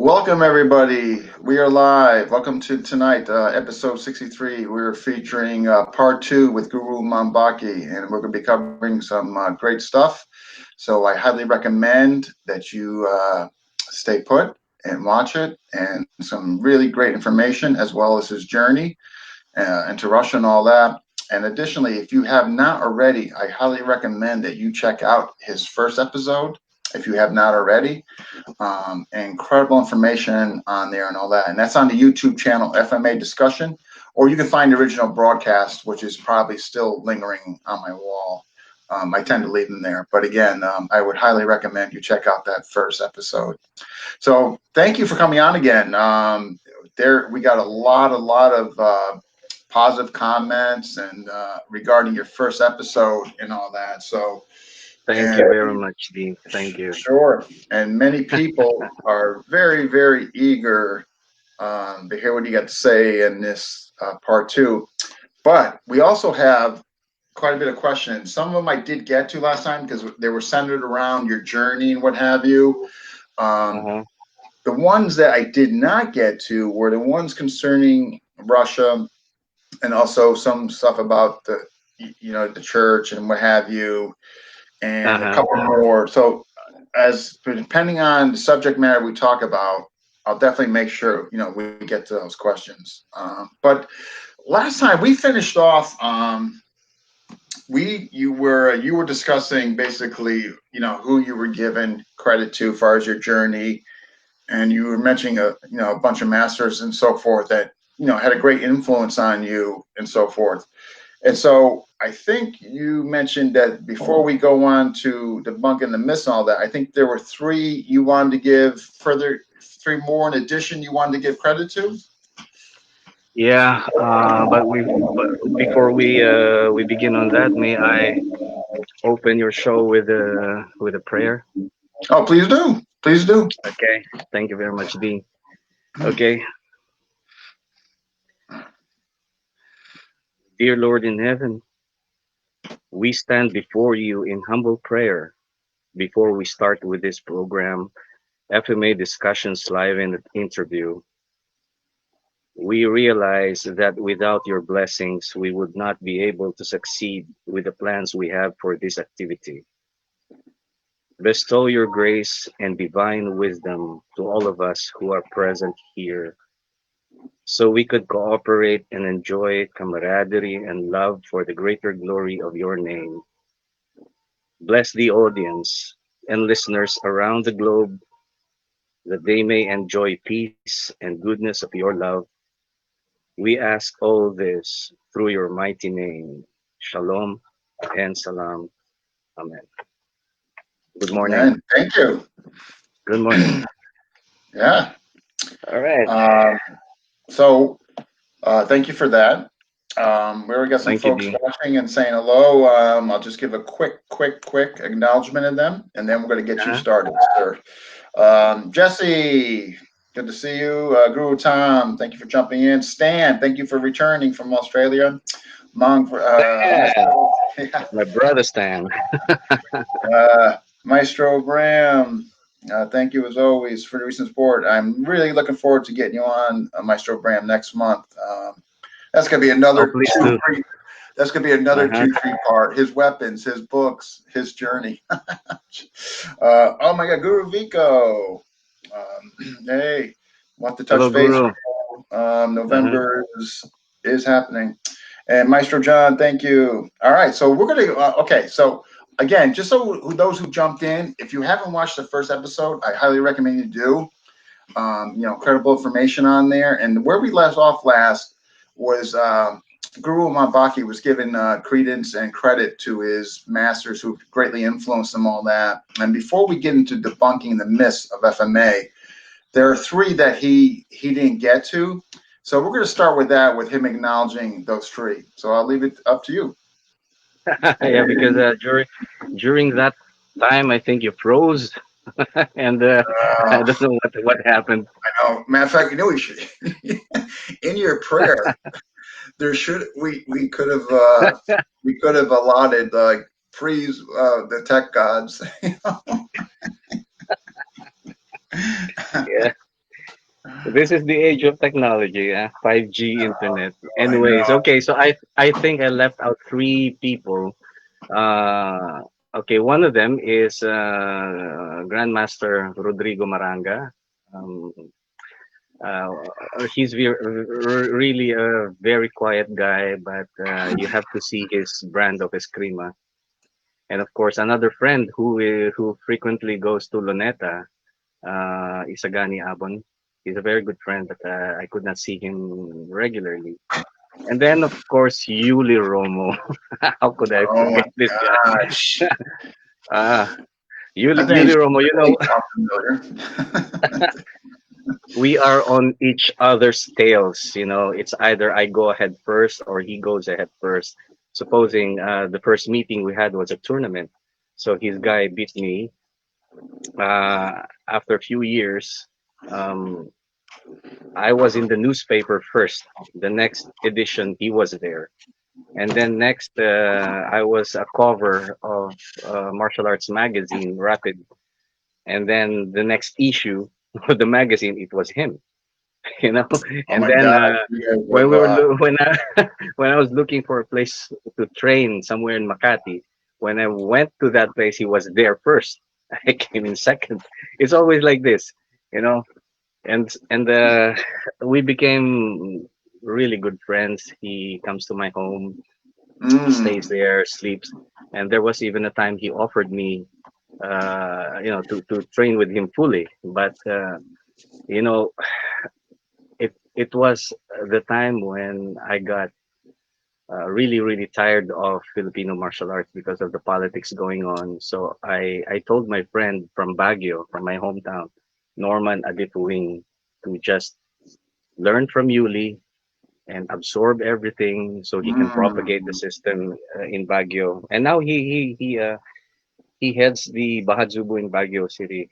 Welcome, everybody. We are live. Welcome to tonight, episode 63. We're featuring part two with Guru Mumbakki, and we're going to be covering some great stuff. So I highly recommend that you stay put and watch it, and some really great information as well as his journey into Russia and all that. And additionally, if you have not already, I highly recommend that you check out his first episode if you have not already. Incredible information on there and all that. And that's on the YouTube channel, FMA Discussion, or you can find the original broadcast, which is probably still lingering on my wall. I tend to leave them there. But again, I would highly recommend you check out that first episode. So thank you for coming on again. There we got a lot of positive comments and regarding your first episode and all that. So Thank you very much, Dean. Thank you. sure. And many people are very, very eager to hear what you got to say in this part two. But we also have quite a bit of questions. Some of them I did get to last time because they were centered around your journey and what have you. The ones that I did not get to were the ones concerning Russia and also some stuff about the church and what have you, and a couple more. So as depending on the subject matter we talk about, I'll definitely make sure we get to those questions. But last time we finished off, you were discussing basically who you were given credit to as far as your journey, and you were mentioning a bunch of masters and so forth that had a great influence on you and so forth. And so I think you mentioned that before we go on to debunking the myths and all that, I think there were three you wanted to give three more in addition you wanted to give credit to. Yeah, but before we begin on that, may I open your show with a prayer? Oh, please do. Please do. Okay. Thank you very much, Dean. Okay. Dear Lord in heaven, we stand before you in humble prayer before we start with this program, FMA Discussions Live and Interview. We realize that without your blessings, we would not be able to succeed with the plans we have for this activity. Bestow your grace and divine wisdom to all of us who are present here, so we could cooperate and enjoy camaraderie and love for the greater glory of your name. Bless the audience and listeners around the globe, that they may enjoy peace and goodness of your love. We ask all this through your mighty name. Shalom and salam. Amen. Good morning. Amen. Thank you. Good morning. Yeah. All right. So thank you for that. We already got some Thank you, folks Dean. watching and saying hello. I'll just give a quick acknowledgement of them, and then we're going to get you started, sir. Jesse, good to see you. Guru Tom, thank you for jumping in. Stan, thank you for returning from Australia. Mong, My brother Stan. Maestro Graham, thank you as always for the recent support. I'm really looking forward to getting you on, Maestro Graham, next month. That's gonna be another please two, do. three. That's gonna be another 2-3 part. His weapons, his books, his journey. Oh my God, Guru Vico. Hey, want to touch Hello, base? Guru. November is happening. And Maestro John, thank you. All right, so we're gonna okay. So again, just so those who jumped in, if you haven't watched the first episode, I highly recommend you do. Credible information on there. And where we left off last was Guru Mumbakki was given credence and credit to his masters who greatly influenced him, all that. And before we get into debunking the myths of FMA, there are three that he didn't get to. So we're going to start with that, with him acknowledging those three. So I'll leave it up to you. Yeah, because during that time, I think you froze, and I don't know what happened. I know. Matter of fact, we should in your prayer. There should we could have allotted like freeze the tech gods. Yeah. This is the age of technology, 5G internet. I Anyways, know. okay, so I think I left out three people. Okay, one of them is Grandmaster Rodrigo Maranga. Um, he's really a very quiet guy, but you have to see his brand of eskrima. And of course, another friend who frequently goes to Luneta, Isagani Abon. He's a very good friend, but I could not see him regularly. And then, of course, Yuli Romo. How could I Oh my forget this guy? gosh. Ah, That Yuli name's Romo, really sound familiar. we are on each other's tails. It's either I go ahead first or he goes ahead first. Supposing the first meeting we had was a tournament. So his guy beat me. After a few years, um, I was in the newspaper first. The next edition, he was there. And then next, I was a cover of martial arts magazine, Rapid. And then the next issue of the magazine, it was him. you know. Oh And my then gosh, you guys when have we were when I when I was looking for a place to train somewhere in Makati, when I went to that place, he was there first. I came in second. It's always like this, you know. And we became really good friends. He comes to my home, stays mm, there, sleeps, and there was even a time he offered me, to train with him fully. But you know, it was the time when I got really really tired of Filipino martial arts because of the politics going on. So I told my friend from Baguio, from my hometown, Norman Adipuing, to just learn from Yuli and absorb everything so he can propagate the mm. system in Baguio. And now he heads the Bahadzubu in Baguio City.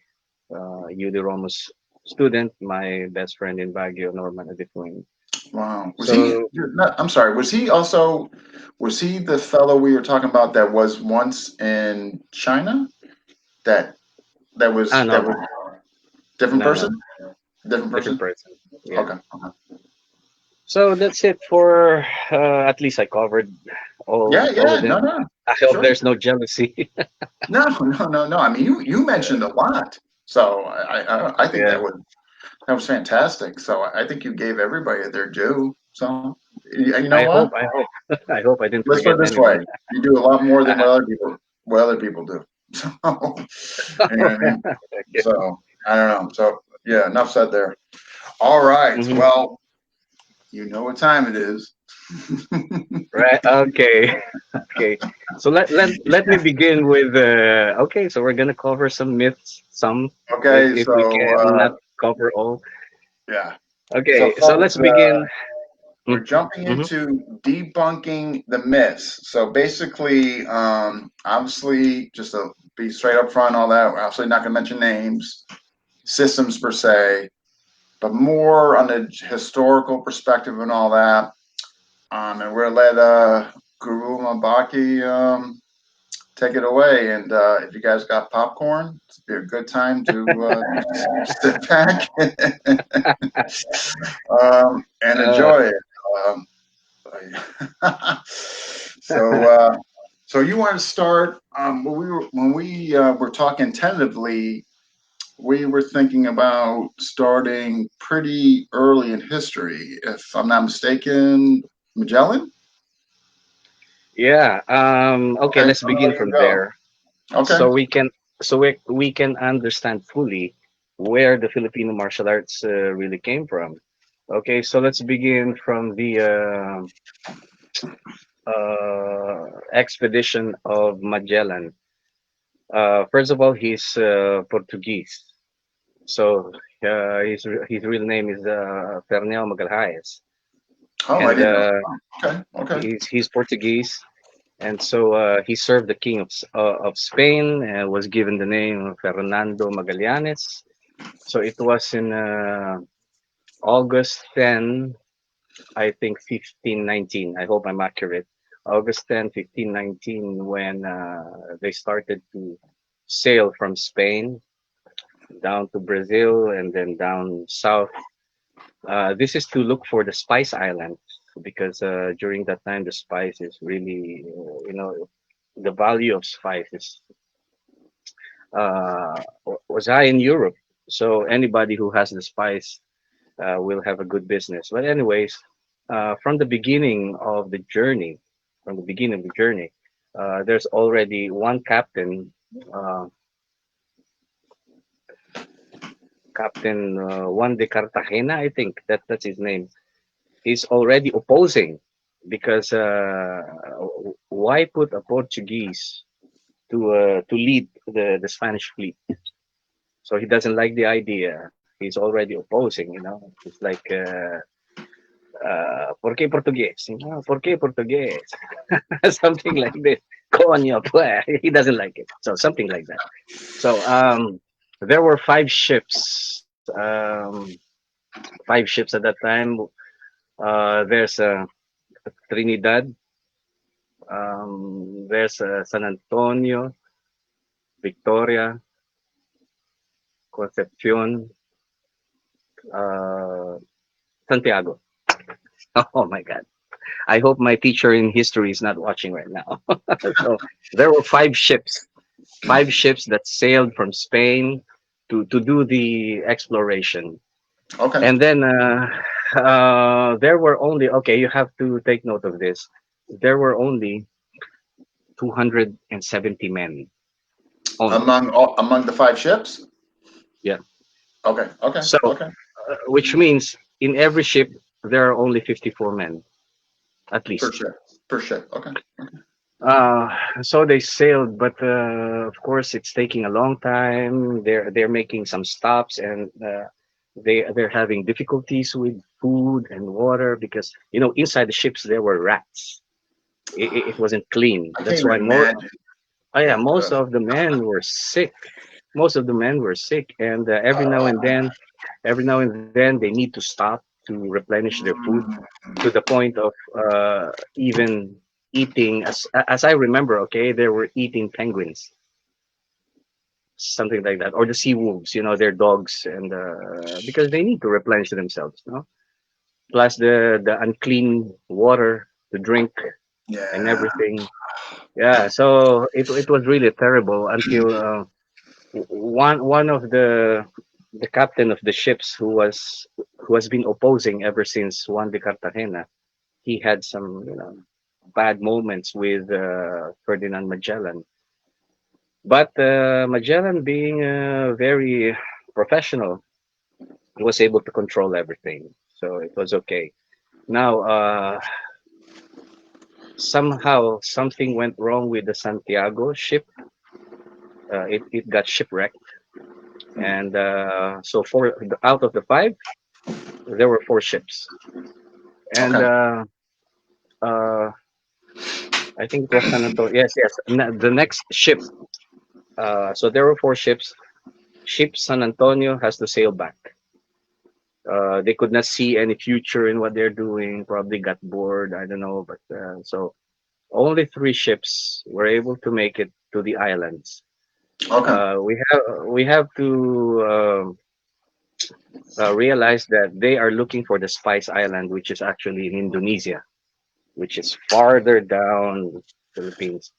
Yuli Ramos student, my best friend in Baguio, Norman Adipuing. Wow. Was he? So I'm sorry. Was he also? Was he the fellow we were talking about that was once in China? That no, that no, was different no, person. no, Different different person. person. Yeah. Okay. Okay. So that's it for at least I covered Yeah. all Yeah. of No. them. No. I hope Sure. there's no jealousy. No. No. No. No. I mean, you mentioned a lot. So I think Yeah. that was fantastic. So I think you gave everybody their due. So you know I what? hope. I hope. I hope I didn't Let's put forget it this way: anyone. you do a lot more than what other people do. So you know what I mean. So I don't know. So yeah, enough said there. All right. Mhm. Well, you know what time it is. Right. Okay. Okay. So let me begin with okay, so we're gonna cover some myths, some Okay. if we So can not cover all. yeah. So Okay, so let's folks, begin. we're jumping Mm-hmm. into debunking the myths. So basically, obviously, just to be straight up front, all that. We're obviously not going to mention names, systems per se, but more on the historical perspective and all that. And we're gonna let Guru Mabaki take it away. And if you guys got popcorn, it's be a good time to sit back and Uh, enjoy it. Um, so, so you want to start? When we were talking tentatively, we were thinking about starting pretty early in history, if I'm not mistaken. Magellan. yeah. Okay, Okay, let's so there begin you from go. there, Okay. so we can understand fully where the Filipino martial arts really came from. Okay, so let's begin from the expedition of Magellan. First of all, he's Portuguese, so his real name is Fernão Magalhães, Oh, I and didn't know. Okay, okay. he's Portuguese, and so he served the king of Spain and was given the name Fernando Magallanes. So it was in August 10, I think 1519. I hope I'm accurate. August 10, 1519, when they started to sail from Spain down to Brazil and then down south. This is to look for the Spice Island because during that time the spice is really, the value of spice is was high in Europe. So anybody who has the spice will have a good business. But anyways, from the beginning of the journey, from the beginning of the journey, there's already one captain, uh, Captain Juan de Cartagena, I think that's his name. He's already opposing because why put a Portuguese to lead the Spanish fleet? So he doesn't like the idea. He's already opposing. It's like ¿por qué portugués? ¿Por qué portugués? Something like this. Coño, pues. He doesn't like it. So something like that. So there were five ships at that time. There's Trinidad. There's San Antonio, Victoria, Concepcion, uh, Santiago. Oh my God. I hope my teacher in history is not watching right now. So there were five ships that sailed from Spain to do the exploration. Okay. And then there were only, okay, you have to take note of this. There were only 270 men only. Among the five ships. Yeah. Okay. Okay. So, Okay. which means in every ship, there are only 54 men, at Per least. ship. Per ship. Okay. Uh, so they sailed, but of course it's taking a long time. They're making some stops, and they're having difficulties with food and water because inside the ships there were rats. It wasn't clean. I can't That's even why imagine. And most of the men were sick. Most of the men were sick, and every now and then they need to stop to replenish their food to the point of even eating, as I remember. Okay, they were eating penguins, something like that, or the sea wolves, their dogs, and because they need to replenish themselves, plus the unclean water to drink and yeah. everything. Yeah, so it was really terrible until one of the captain of the ships who has been opposing ever since Juan de Cartagena. He had some bad moments with Ferdinand Magellan, but Magellan, being very professional, was able to control everything, so it was okay. Now somehow something went wrong with the Santiago ship. It got shipwrecked, and so out of the five, there were four ships, and Okay. uh, I think it was San Antonio. Yes, yes. The next ship. So there were four ships. Ship San Antonio has to sail back. They could not see any future in what they're doing. Probably got bored. I don't know, but so only three ships were able to make it to the islands. Okay. We have to realize that they are looking for the Spice Island, which is actually in Indonesia, which is farther down Philippines.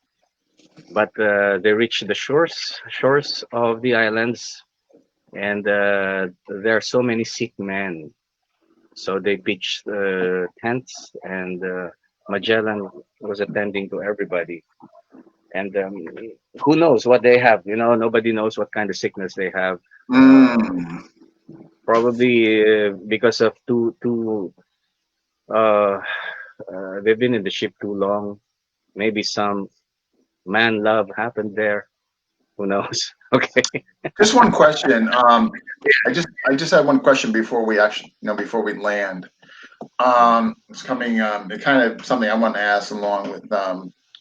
But they reach the shores of the islands, and there are so many sick men. So they pitched tents, and Magellan was attending to everybody. And who knows what they have? Nobody knows what kind of sickness they have. Mm. Probably because of too uh, they've been in the ship too long. Maybe some man love happened there. Who knows? Okay. Just one question. I just had one question before we actually, before we land. It's coming. It kind of something I want to ask along with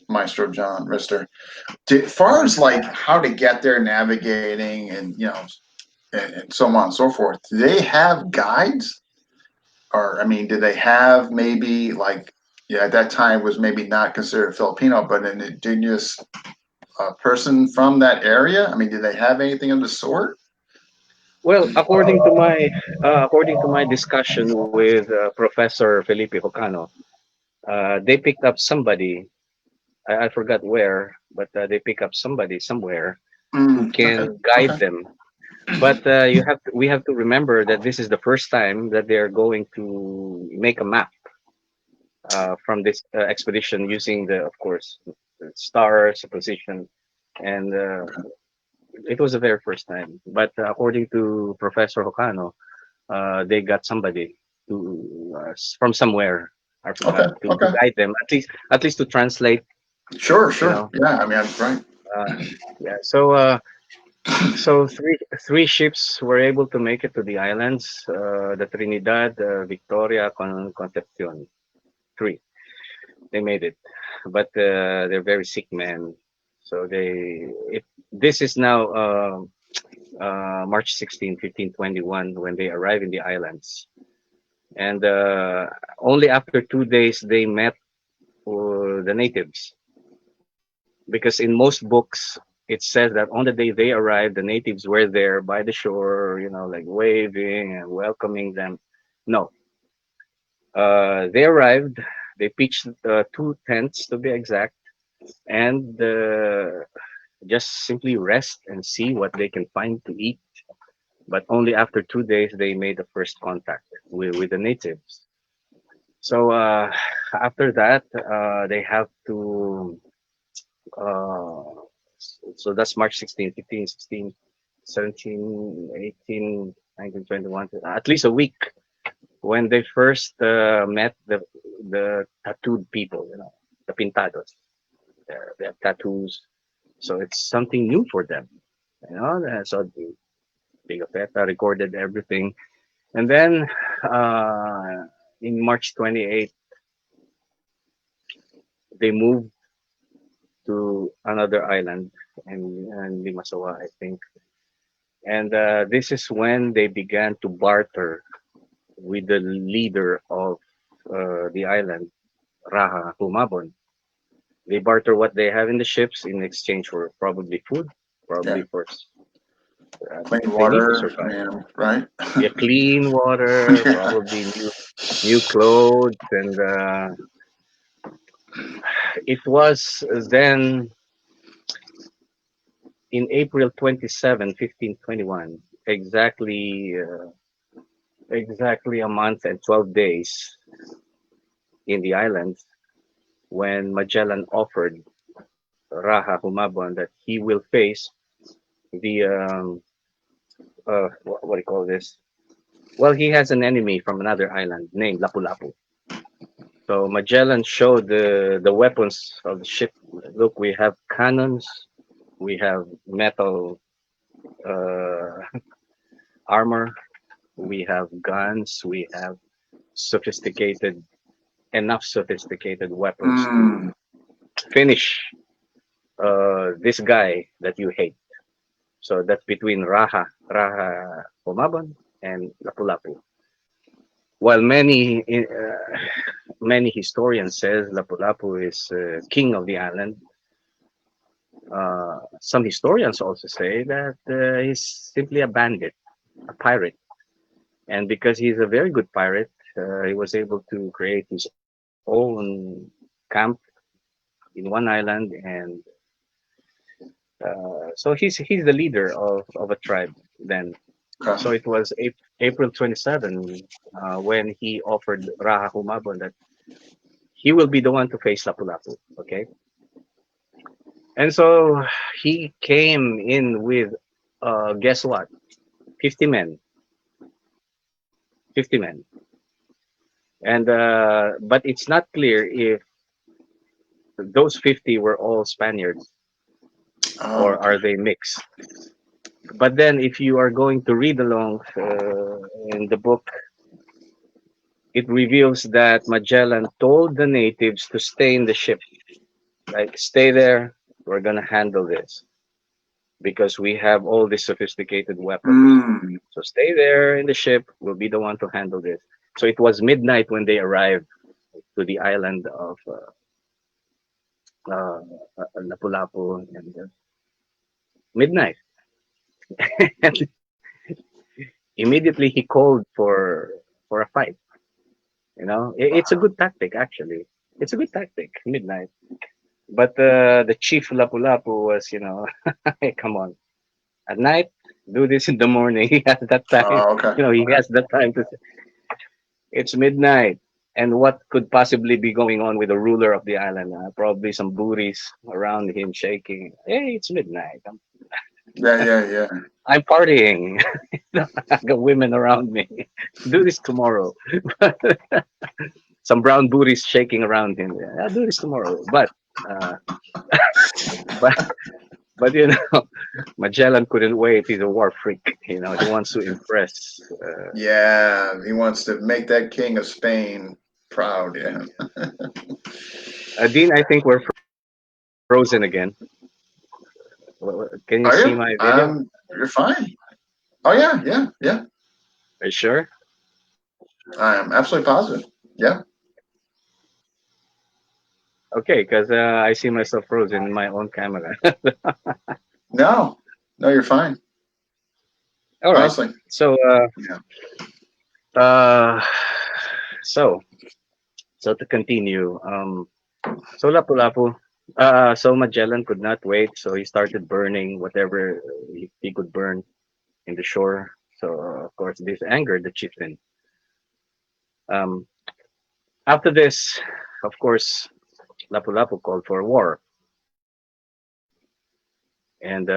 Maestro John Rister. As far as like how to get there, navigating, and and so on and so forth. Do they have guides, or I mean, did they have maybe like at that time was maybe not considered Filipino, but an indigenous person from that area? I mean, did they have anything of the sort? Well, according to my discussion with Professor Felipe Hocano, they picked up somebody. I forgot where, but they pick up somebody somewhere who Okay. can Okay. guide them. But we have to remember that this is the first time that they are going to make a map from this expedition using the, of course, the stars, position, and it was the very first time. But according to Professor Hocano, they got somebody to from somewhere. I Okay. forgot to Okay. guide them at least to translate. Sure. You Sure. know, Yeah. I mean, that's right. uh, yeah. So three ships were able to make it to the islands. The Trinidad, Victoria, Concepcion. Three. They made it, but they're very sick men. So this is now March 16, 1521 when they arrive in the islands, and only after 2 days they met the natives, because in most books it says that on the day they arrived, the natives were there by the shore, like waving and welcoming them. No, they arrived. They pitched two tents to be exact, and just simply rest and see what they can find to eat. But only after 2 days they made the first contact with the natives. So after that, they have to. Uh, so that's March 16, 15, 16, 17, 18, 19, 21. At least a week when they first met the tattooed people, the pintados. They have tattoos, so it's something new for them. So the Big Feta recorded everything, and then in March 28th, they moved to another island and Limasawa, I think. And this is when they began to barter with the leader of the island, Raha Humabon. They barter what they have in the ships in exchange for probably food, Yeah. probably Clean because they need to water. I survive. mean, right? Yeah, clean water, Yeah. probably new clothes, and it was then in April 27, 1521, exactly a month and 12 days in the islands, when Magellan offered Raha Humabon that he will face the what do you call this? Well, he has an enemy from another island named Lapu-Lapu. So Magellan showed the weapons of the ship. Look, we have cannons, we have metal uh, armor, we have guns, we have sophisticated enough sophisticated weapons to Mm. finish this guy that you hate. So that's between Raha Pumaban and Lapu-Lapu. While many historians says Lapu-Lapu is king of the island, some historians also say that he's simply a bandit, a pirate, and because he's a very good pirate, he was able to create his own camp in one island, and so he's the leader of a tribe then. So Okay. it was April 27 when he offered Raha Humabon that he will be the one to face Lapu-Lapu. Okay, and so he came in with guess what, 50 men, 50 men, and but it's not clear if those 50 were all Spaniards Oh, or okay. are they mixed. But then if you are going to read along in the book, it reveals that Magellan told the natives to stay in the ship, like stay there, we're gonna handle this because we have all these sophisticated weapons. Mm. So stay there in the ship, we'll be the one to handle this. So it was midnight when they arrived to the island of uh, Lapu-Lapu, and midnight. immediately he called for a fight. You know, it's a good tactic actually. It's a good tactic, midnight. But the chief Lapu Lapu was, hey, come on, at night, do this in the morning. He has that time. Oh, okay. He Okay. has that time to. It's midnight. And what could possibly be going on with the ruler of the island? Probably some booties around him shaking. Hey, it's midnight. Yeah, yeah, yeah. I'm partying. I got women around me. Do this tomorrow. Some brown booties shaking around him. Yeah, I'll do this tomorrow. Uh, but, but Magellan couldn't wait. He's a war freak. He wants to impress. Yeah, he wants to make that king of Spain proud. Yeah. Dean, I think we're frozen again. Can you Are see you? my video? You're fine. Oh yeah, yeah, yeah. Are you sure? I am absolutely positive. Yeah. Okay, because I see myself frozen in my own camera. No, no, you're fine. All right. Honestly. So, Yeah. uh, so, so to continue, so Lapu-Lapu, so Magellan could not wait, so he started burning whatever he could burn in the shore. So, of course, this angered the chieftain. Um, After this, of course, Lapu-Lapu called for war, and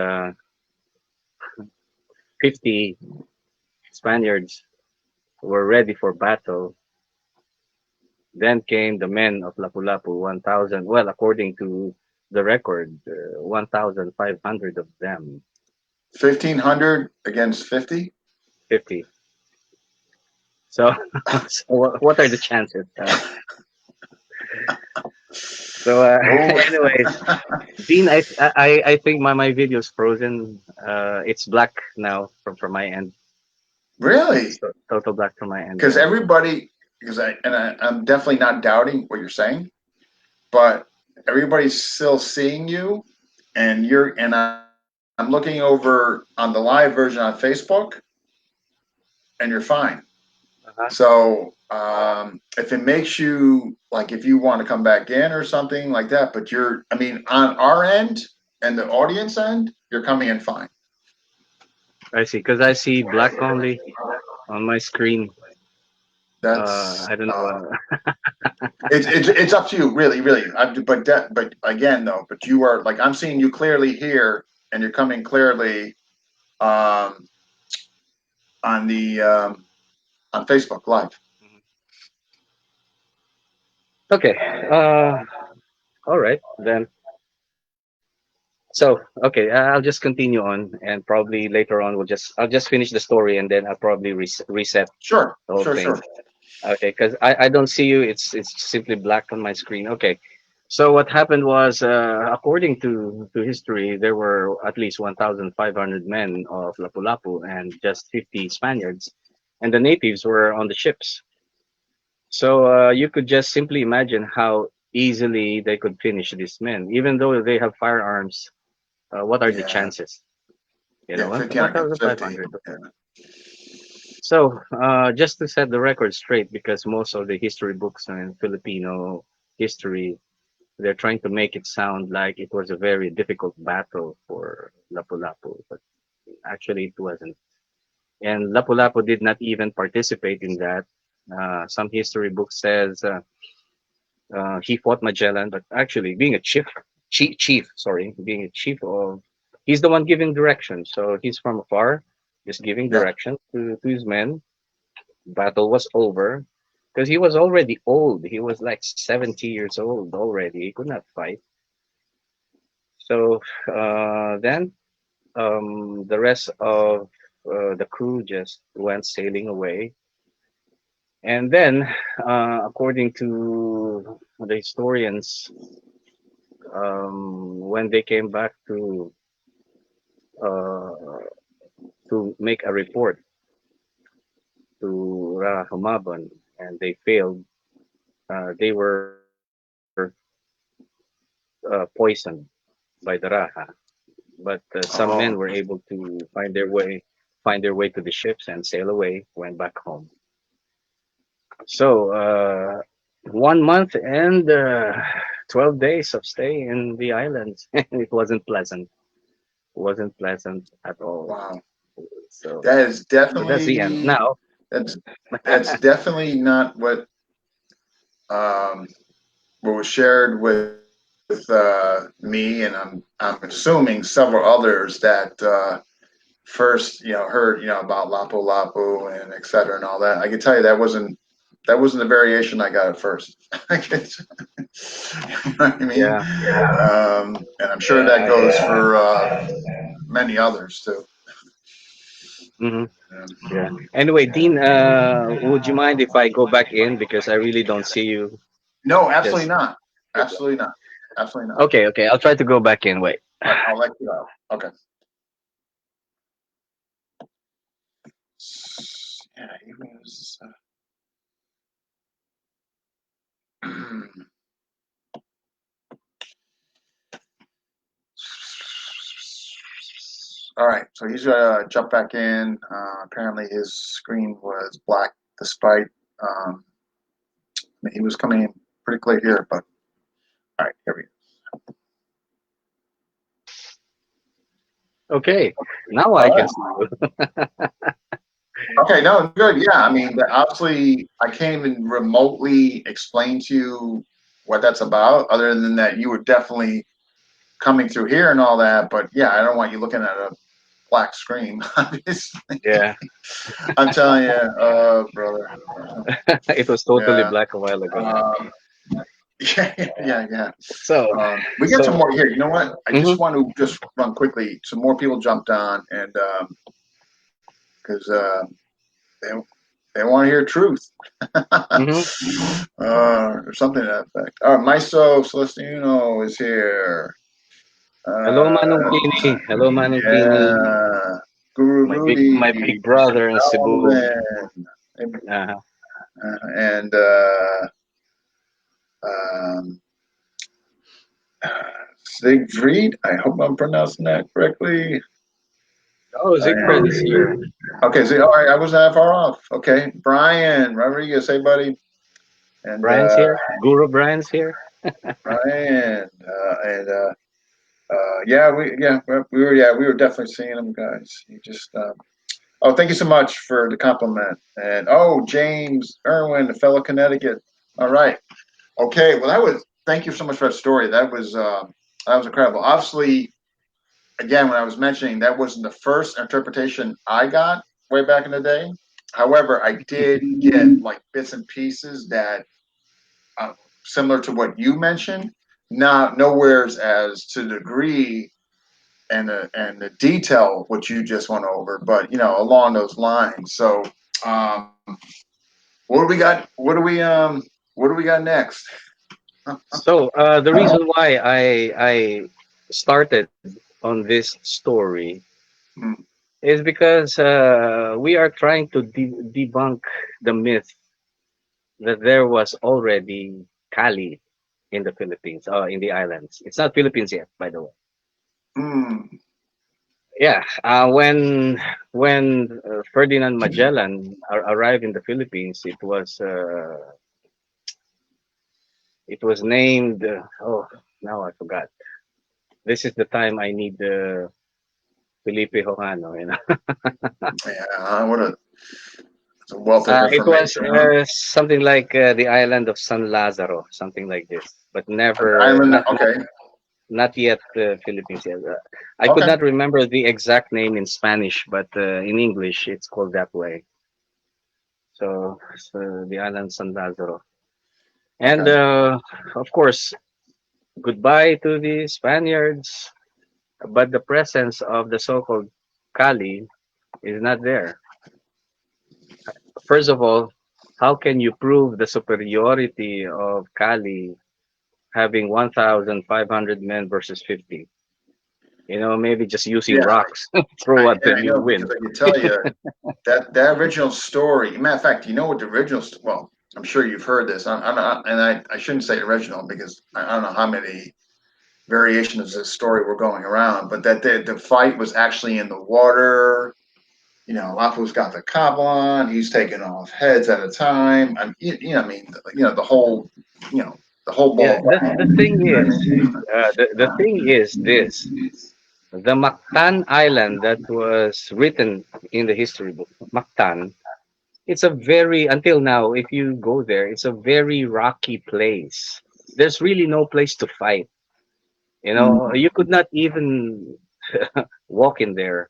50 Spaniards were ready for battle. Then came the men of Lapu-Lapu, 1,000. Well, according to the record, 1,500 of them, 1,500 against 50. 50. So, so what are the chances? So, Oh, anyways, Dean, I think my video is frozen. It's black now from my end. really? It's total black from my end. Because Yeah. everybody, I'm definitely not doubting what you're saying, but everybody's still seeing you, and I'm looking over on the live version on Facebook, and you're fine. Uh-huh. So if it makes you like, if you want to come back in or something like that, but I mean, on our end and the audience end, you're coming in fine. I see. Because I see black only on my screen. That's I don't know. it's up to you, really, really. But again, though, but you are like, I'm seeing you clearly here, and you're coming clearly um, on the on Facebook Live. Okay. All right then. So, okay, I'll just continue on, and probably later on I'll just finish the story, and then I'll probably reset Sure, the whole sure, thing. sure. Okay, because I don't see you. It's simply black on my screen. Okay. So what happened was, according to history, there were at least 1,500 men of Lapu-Lapu and just 50 Spaniards, and the natives were on the ships. So you could just simply imagine how easily they could finish these men, even though they have firearms. What are the Yeah, chances? yeah, One 15 thousand against five 50. hundred. Yeah. Okay. So just to set the record straight, because most of the history books in Filipino history, they're trying to make it sound like it was a very difficult battle for Lapu-Lapu, but actually it wasn't. And Lapu-Lapu did not even participate in that. Some history book says he fought Magellan, but actually being a being a chief of, he's the one giving direction. So he's from afar, just giving Yeah. direction to his men. Battle was over because he was already old. He was like 70 years old already. He could not fight. So then the rest of the crew just went sailing away. And then, according to the historians, when they came back uh, to make a report to Humaban, and they failed, they were poisoned by the Raha. But some men were Oh, able to find their way to the ships and sail away, went back home. So, 1 month and 12 days of stay in the islands. It wasn't pleasant. Wasn't pleasant at all. Wow. So, That is so that's the end. definitely Now, that's that's definitely not um, what was shared with me, and I'm assuming several others that first heard about Lapu Lapu and et cetera and all that. I can tell you that wasn't the variation I got at first. You know what I mean? yeah, And I'm sure yeah, that goes for many others too. hmm Um, yeah. Anyway, Dean, would you mind if I go back in because I really don't see you? no, absolutely Just not. Absolutely not. Absolutely not. okay, okay. I'll try to go back in. Wait. I'll let you out. Okay. Yeah, he was. All right, so he's gonna jump back in. Apparently, his screen was black, despite he was coming in pretty clear here. But all right, here we Okay, now go. I All can right. see you. Okay, no, good. Yeah, I mean, obviously, I can't even remotely explain to you what that's about, other than that you were definitely coming through here and all that. But yeah, I don't want you looking at a black screen, obviously. Yeah, I'm telling you, brother. it was totally Yeah. black a while ago. Um, yeah. So, We get some so, more here. You know what? I hmm just want to just run quickly. Some more people jumped on, and because they they want to hear truth, hmm or something to that effect. All right, Maiso Celestino is here. Hello, Manong Uh, Pini. Hello, Manong Pini. yeah, Guru My Rudy, big brother in Cebu. Melvin, Uh-huh. and um, Siegfried. I hope I'm pronouncing that correctly. Oh, Siegfried is here. Okay, so all right, I wasn't that far off. Okay, Brian Rodrigo, say buddy, and Brian's here. Guro Brian's here. Brian, yeah, we were definitely seeing them guys. You just oh, thank you so much for the compliment, and oh, James Irwin, fellow Connecticut. All right, okay, well that was thank you so much for that story. That was incredible. Obviously, again, when I was mentioning that wasn't the first interpretation I got way back in the day. However, I did get like bits and pieces that similar to what you mentioned, not nowhere's as to the degree and the detail what you just went over, but along those lines. So, um, what do we got? What do we got next? So, the reason why I started on this story Hmm. is because we are trying to debunk the myth that there was already Kali in the Philippines, in the islands. It's not Philippines yet, by the way. Hmm. Yeah, when Ferdinand Magellan arrived in the Philippines, it was named. Oh, now I forgot. This is the time I need Felipe Hojano. Yeah, what a wealth of It was information, huh? something like the island of San Lazaro, something like this, but The never, island. not Okay. not yet Philippines yet. I could Okay. not remember the exact name in Spanish, but in English it's called that way. So the island San Lazaro, and Okay. of course, goodbye to the Spaniards. But the presence of the so-called Kali is not there. First of all, how can you prove the superiority of Kali having 1,500 men versus 50? Maybe just using Yeah, rocks, throw at and them, I you know because win. I can tell you that original story. Matter of fact, you know what the original? Well, I'm sure you've heard this. I'm not, and I shouldn't say original because I don't know how many variations of this story were going around, but that the fight was actually in the water Lapu's got the Campilon. He's taking off heads at a time. I mean, you know, the whole Yeah, ball of the thing is, wax. the thing is this: the Mactan Island that was written in the history book, Mactan. It's a very until now, if you go there, it's a very rocky place. There's really no place to fight. Mm, You could not even walk in there.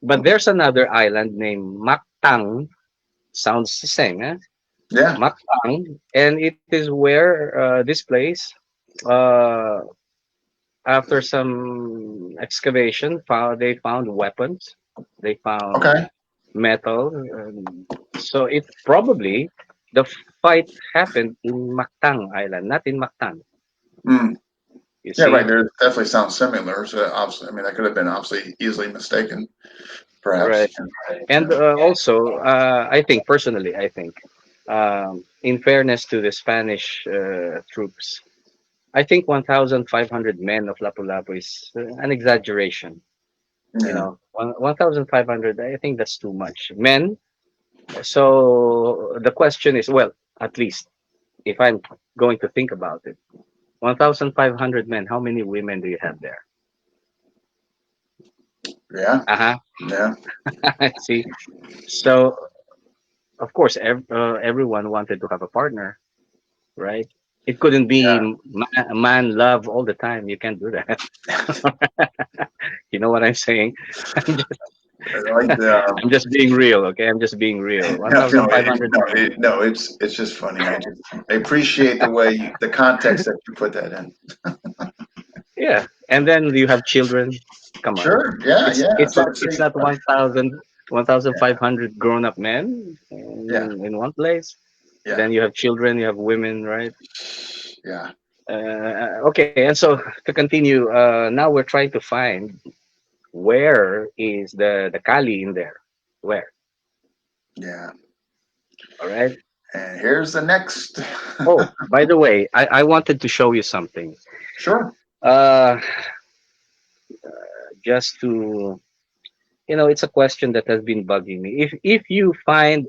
But there's another island named Mactang. Sounds the same, eh? yeah. Mactang, and it is where this place, uh, after some excavation, they found weapons, they found Okay. metal. So it probably the fight happened in Mactang Island, not in Mactan. Mm, You yeah. Right. see, There definitely sounds similar. So obviously, I mean, that could have been obviously easily mistaken, perhaps. right? And Yeah. also, I think personally, I think, in fairness to the Spanish troops, I think 1,500 men of Lapu-Lapu is an exaggeration. Yeah. 1,500. I think that's too much men. So the question is, well, at least if I'm going to think about it, 1,500 men. How many women do you have there? Yeah. Uh Yeah. huh. See, so of course, everyone wanted to have a partner, right? It couldn't be man love all the time. You can't do that. Yeah. You know what I'm saying? I'm just, Like the I'm just being real, okay? I'm just being real. no, no, 1,500 men. no, it's just funny. I appreciate the context that you put that in. Yeah, and then you have children. Come on, Sure. Yeah. it's Yeah. it's So not to it's see. not 1,500 grown up men Yeah. in one place. Yeah. Then you have children, you have women, right? Yeah. Okay, and so to continue, now we're trying to find where is the Kali in there. Where? Yeah. All right. And here's the next. Oh, by the way, I wanted to show you something. Sure. Uh, just to it's a question that has been bugging me. If you find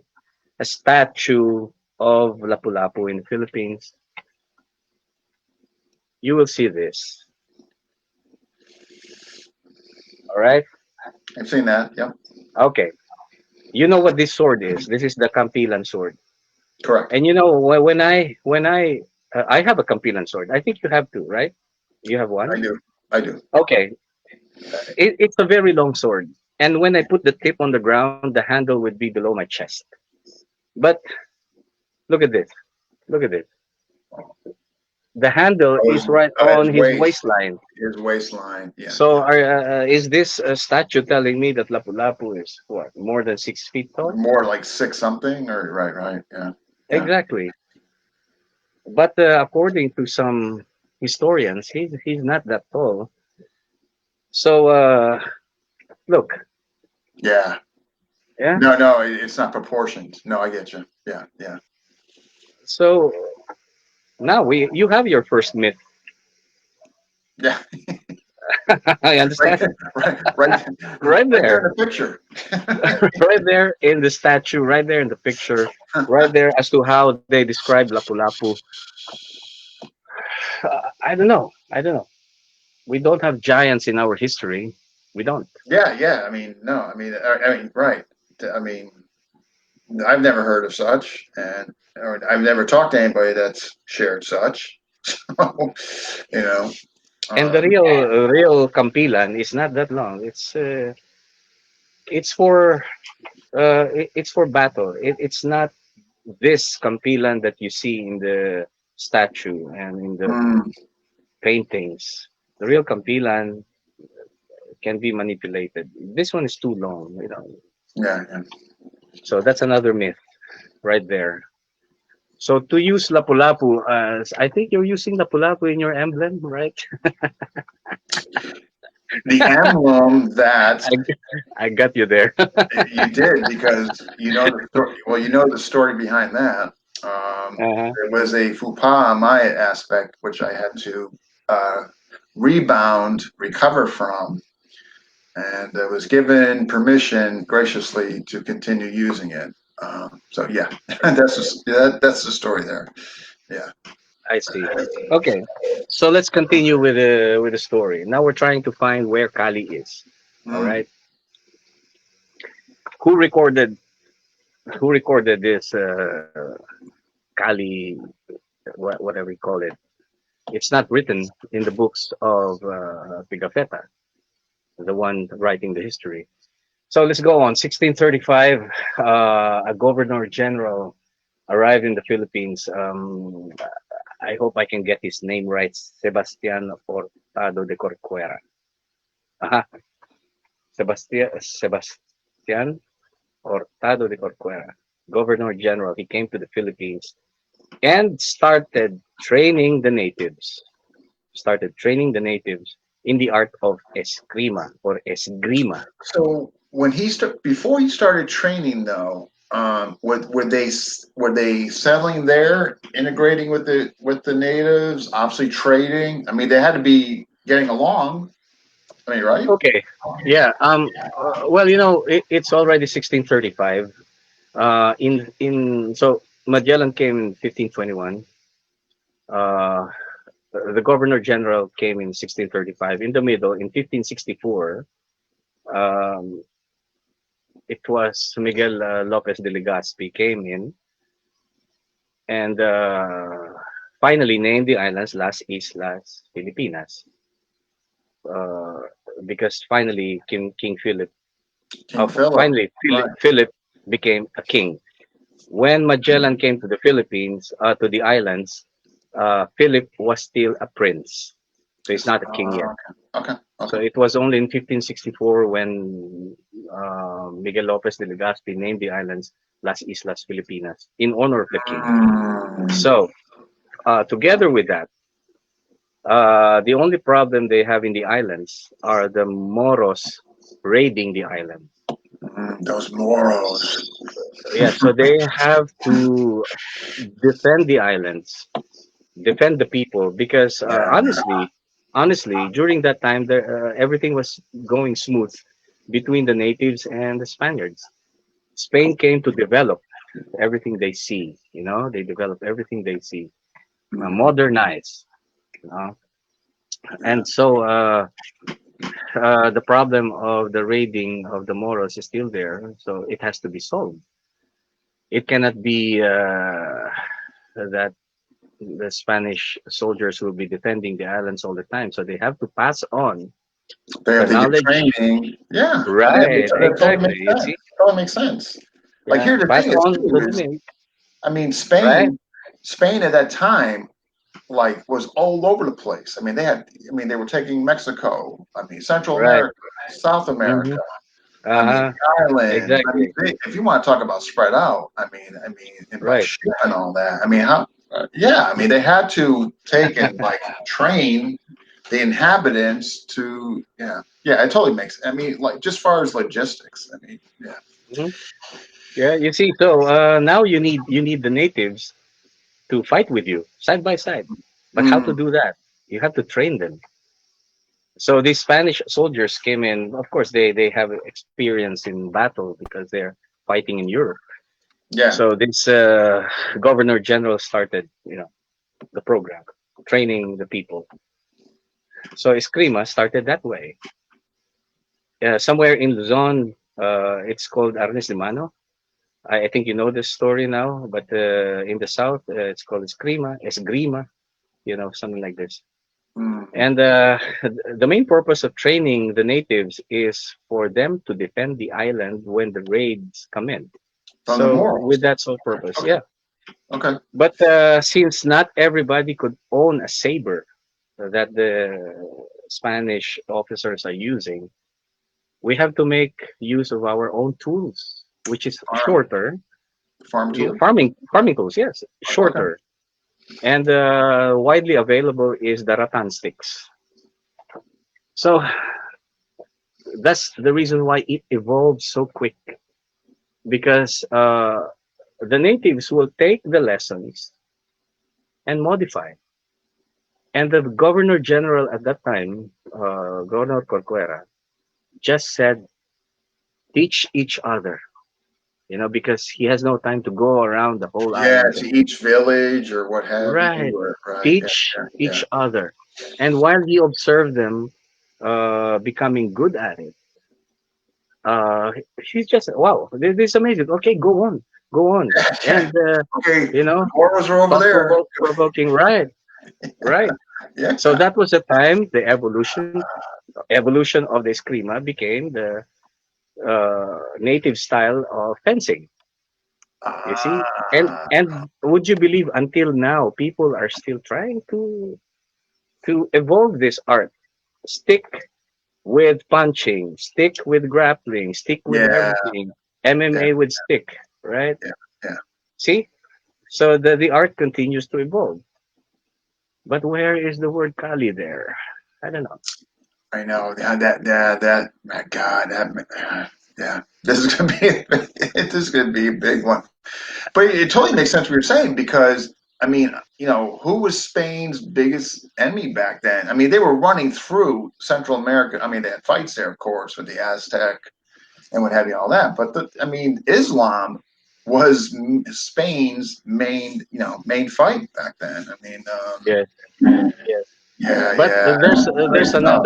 a statue of Lapu-Lapu in the Philippines, you will see this. All right. I've seen that. Yep. Okay. You know what this sword is? This is the Campilon Sword. Correct. And when I have a Campilon Sword. I think you have two, right? You have I one. do. I do. Okay. It's a very long sword. And when I put the tip on the ground, the handle would be below my chest. But look at this. Look at this. The handle Oh, is right his on his waist, waistline. his waistline. Yeah. So, Yeah. is this a statue telling me that Lapu-Lapu is what, more than 6 feet tall? More like six something, or right, right. Yeah. Yeah. Exactly. But according to some historians, he's not that tall. So, look, Yeah. yeah. No, no, it's not proportioned. No, I get you. Yeah. Yeah. So now you have your first myth. Yeah. I Right understand. there. Right. Right Right there there, in the picture. right there in the statue, right there in the picture, right there as to how they describe Lapu-Lapu. I don't know. I don't know. We don't have giants in our history. We don't. Yeah. Yeah. I mean, no. I mean, right. I mean, I've never heard of such, and or I've never talked to anybody that's shared such. So, you know, And the um, real Campilan is not that long. It's for it's for battle. It's not this Campilan that you see in the statue and in the mm, paintings. The real Campilan can be manipulated. This one is too long. yeah, yeah. So that's another myth right there. So to use Lapu-Lapu as I think you're using Lapu-Lapu in your emblem, right? The emblem that I, I got you there. you did because you know the story. Well, you know the story behind that. Uh-huh. There was a faux pas on my aspect, which I had to uh, recover from. and was given permission graciously to continue using it. So yeah, that's the story there. Yeah. I see. Okay, so let's continue with the story. Now we're trying to find where Kali is. All Mm. right, who recorded who recorded this Kali, whatever you call it? It's not written in the books of Pigafetta, the one writing the history. So let's go on. 1635, a governor general arrived in the Philippines. I hope I can get his name right. Sebastian Hurtado de Corcuera. Aha, Sebastian Hurtado de Corcuera, Governor General. He came to the Philippines and started training the natives. Started training the natives in the art of eskrima or esgrima. So when before he started training though, were they settling there, integrating with the natives, obviously trading? I mean, they had to be getting along. I mean, right? Okay. Yeah. Well, it's already 1635. So Magellan came in 1521. Uh, the Governor General came in 1635. In the middle, in 1564, um, it was Miguel Lopez de Legazpi came in and finally named the islands Las Islas Filipinas, uh, because finally King Philip, King Philip. Right. Philip became a king. When Magellan came to the Philippines, to the islands, Philip was still a prince, so he's not a king yet. Okay. Okay. So Okay. it was only in 1564 when Miguel Lopez de Legazpi named the islands Las Islas Filipinas in honor of the king. Mm. So together with that, the only problem they have in the islands are the Moros raiding the island. Those Moros. Yeah, so they have to defend the islands, defend the people, because Yeah. honestly, during that time, everything was going smooth between the natives and the Spaniards. Spain came to develop everything they see. They develop everything they see, Mhm. modernize. You know, Yeah. and so the problem of the raiding of the Moros is still there, so it has to be solved. It cannot be that the Spanish soldiers will be defending the islands all the time. So they have to pass on They the have to get knowledge. training. Yeah. Right, That totally exactly. makes You sense. see, Totally makes sense. Like yeah, here, the pass thing is on too the is, knowledge. I mean, Right, Spain at that time, like, was all over the place. I mean, they were taking Mexico. I mean, Central right. America, South Mm-hmm. America. I mean, Uh-huh. the islands. I mean, Exactly. if you want to talk about spread out, and by Right. ship and all that. I mean, how? Yeah, I mean, they had to take and like train the inhabitants to. Yeah, yeah. It totally makes. I mean, like just far as logistics. I mean, yeah. Hmm. Yeah, you see, so now you need the natives to fight with you side by side. But how to Mm, do that? You have to train them. So these Spanish soldiers came in. Of course, they have experience in battle because they're fighting in Europe. yeah. So this governor general started, the program, training the people. So Eskrima started that way. Somewhere in Luzon, it's called Arnes de Mano. I think you know this story now, but in the south, it's called Eskrima, Esgrima, something like this. Mm. And the main purpose of training the natives is for them to defend the island when the raids come in. From the So with morals. that sole purpose, Okay. yeah. Okay. But since not everybody could own a saber that the Spanish officers are using, we have to make use of our own tools, which is Farm. shorter. Farm tools. Farming tools, yes, Okay. shorter, and widely available is the rattan sticks. So that's the reason why it evolved so quick, because the natives will take the lessons and modify. And the governor general at that time, Governor Corcuera, just said, teach each other, because he has no time to go around the whole Yeah, island. to each village or what have you, Right. or right. Yeah, Teach yeah, each other. And while he observed them becoming good at it, she's just, wow, this is amazing. Okay, go on. yeah. And, Okay, you know, the Moros are over thought there. provoking, right, right. Yeah. So that was the time the evolution of the eskrima became the native style of fencing. You see, Ah, and would you believe until now people are still trying to evolve this art? Stick with punching, stick with grappling, stick with yeah, everything. yeah, MMA with stick, right? yeah, yeah. See, so the art continues to evolve. But where is the word Kali there? I don't know. I know. Yeah, that. My God, yeah. This is gonna be this is gonna be a big one. But it totally makes sense what you're saying because I mean, who was Spain's biggest enemy back then? I mean, they were running through Central America. I mean, they had fights there, of course, with the Aztec and what have you, all that. But I mean, Islam was Spain's main fight back then. I mean, Yes, yes. yeah, But yeah, great stuff.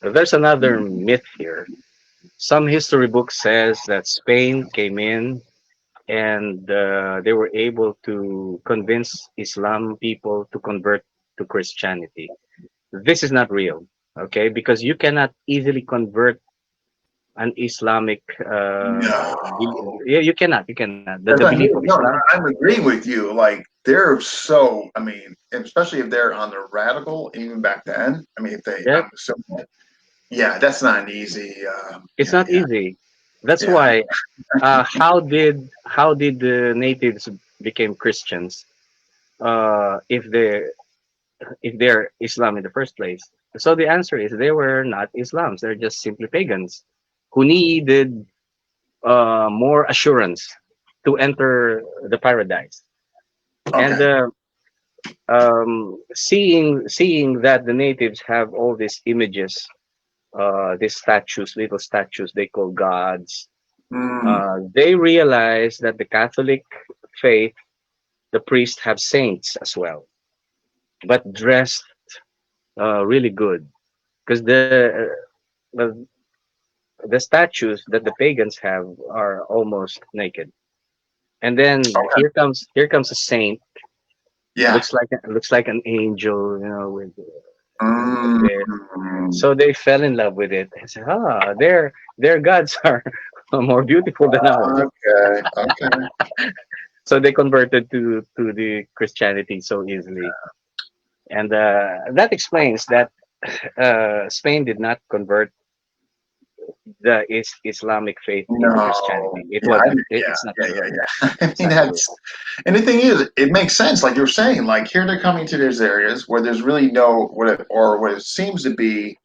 there's another myth here. Some history book says that Spain came in and they were able to convince Islam people to convert to Christianity. This is not real, okay? Because you cannot easily convert an Islamic. No, Yeah, you cannot. The that's what I belief of mean. No, Islam. I'm agreeing with you. Like they're so. I mean, especially if they're on the radical, even back then. I mean, if they, Yeah, I'm assuming. Yeah, that's not an easy. it's not Yeah, easy. That's yeah. why. How did the natives became Christians? If they're Islam in the first place. So the answer is they were not Islams. They're just simply pagans who needed more assurance to enter the paradise. And Okay. seeing that the natives have all these images, these statues, little statues they call gods, Mm, they realize that the Catholic faith, the priests have saints as well, but dressed really good because the statues that the pagans have are almost naked. And then okay. here comes a saint, Yeah. looks like an angel, with this. Mm, So they fell in love with it and said, their gods are more beautiful than ours. okay. Okay. So they converted to the Christianity so easily. And that explains that Spain did not convert the Islamic faith into No. Christianity. It Yeah. wasn't. Yeah. It's not Yeah. true. Yeah. Yeah. I It's mean, not true. and the thing is, it makes sense. Like you're saying, like here they're coming to these areas where there's really no what it seems to be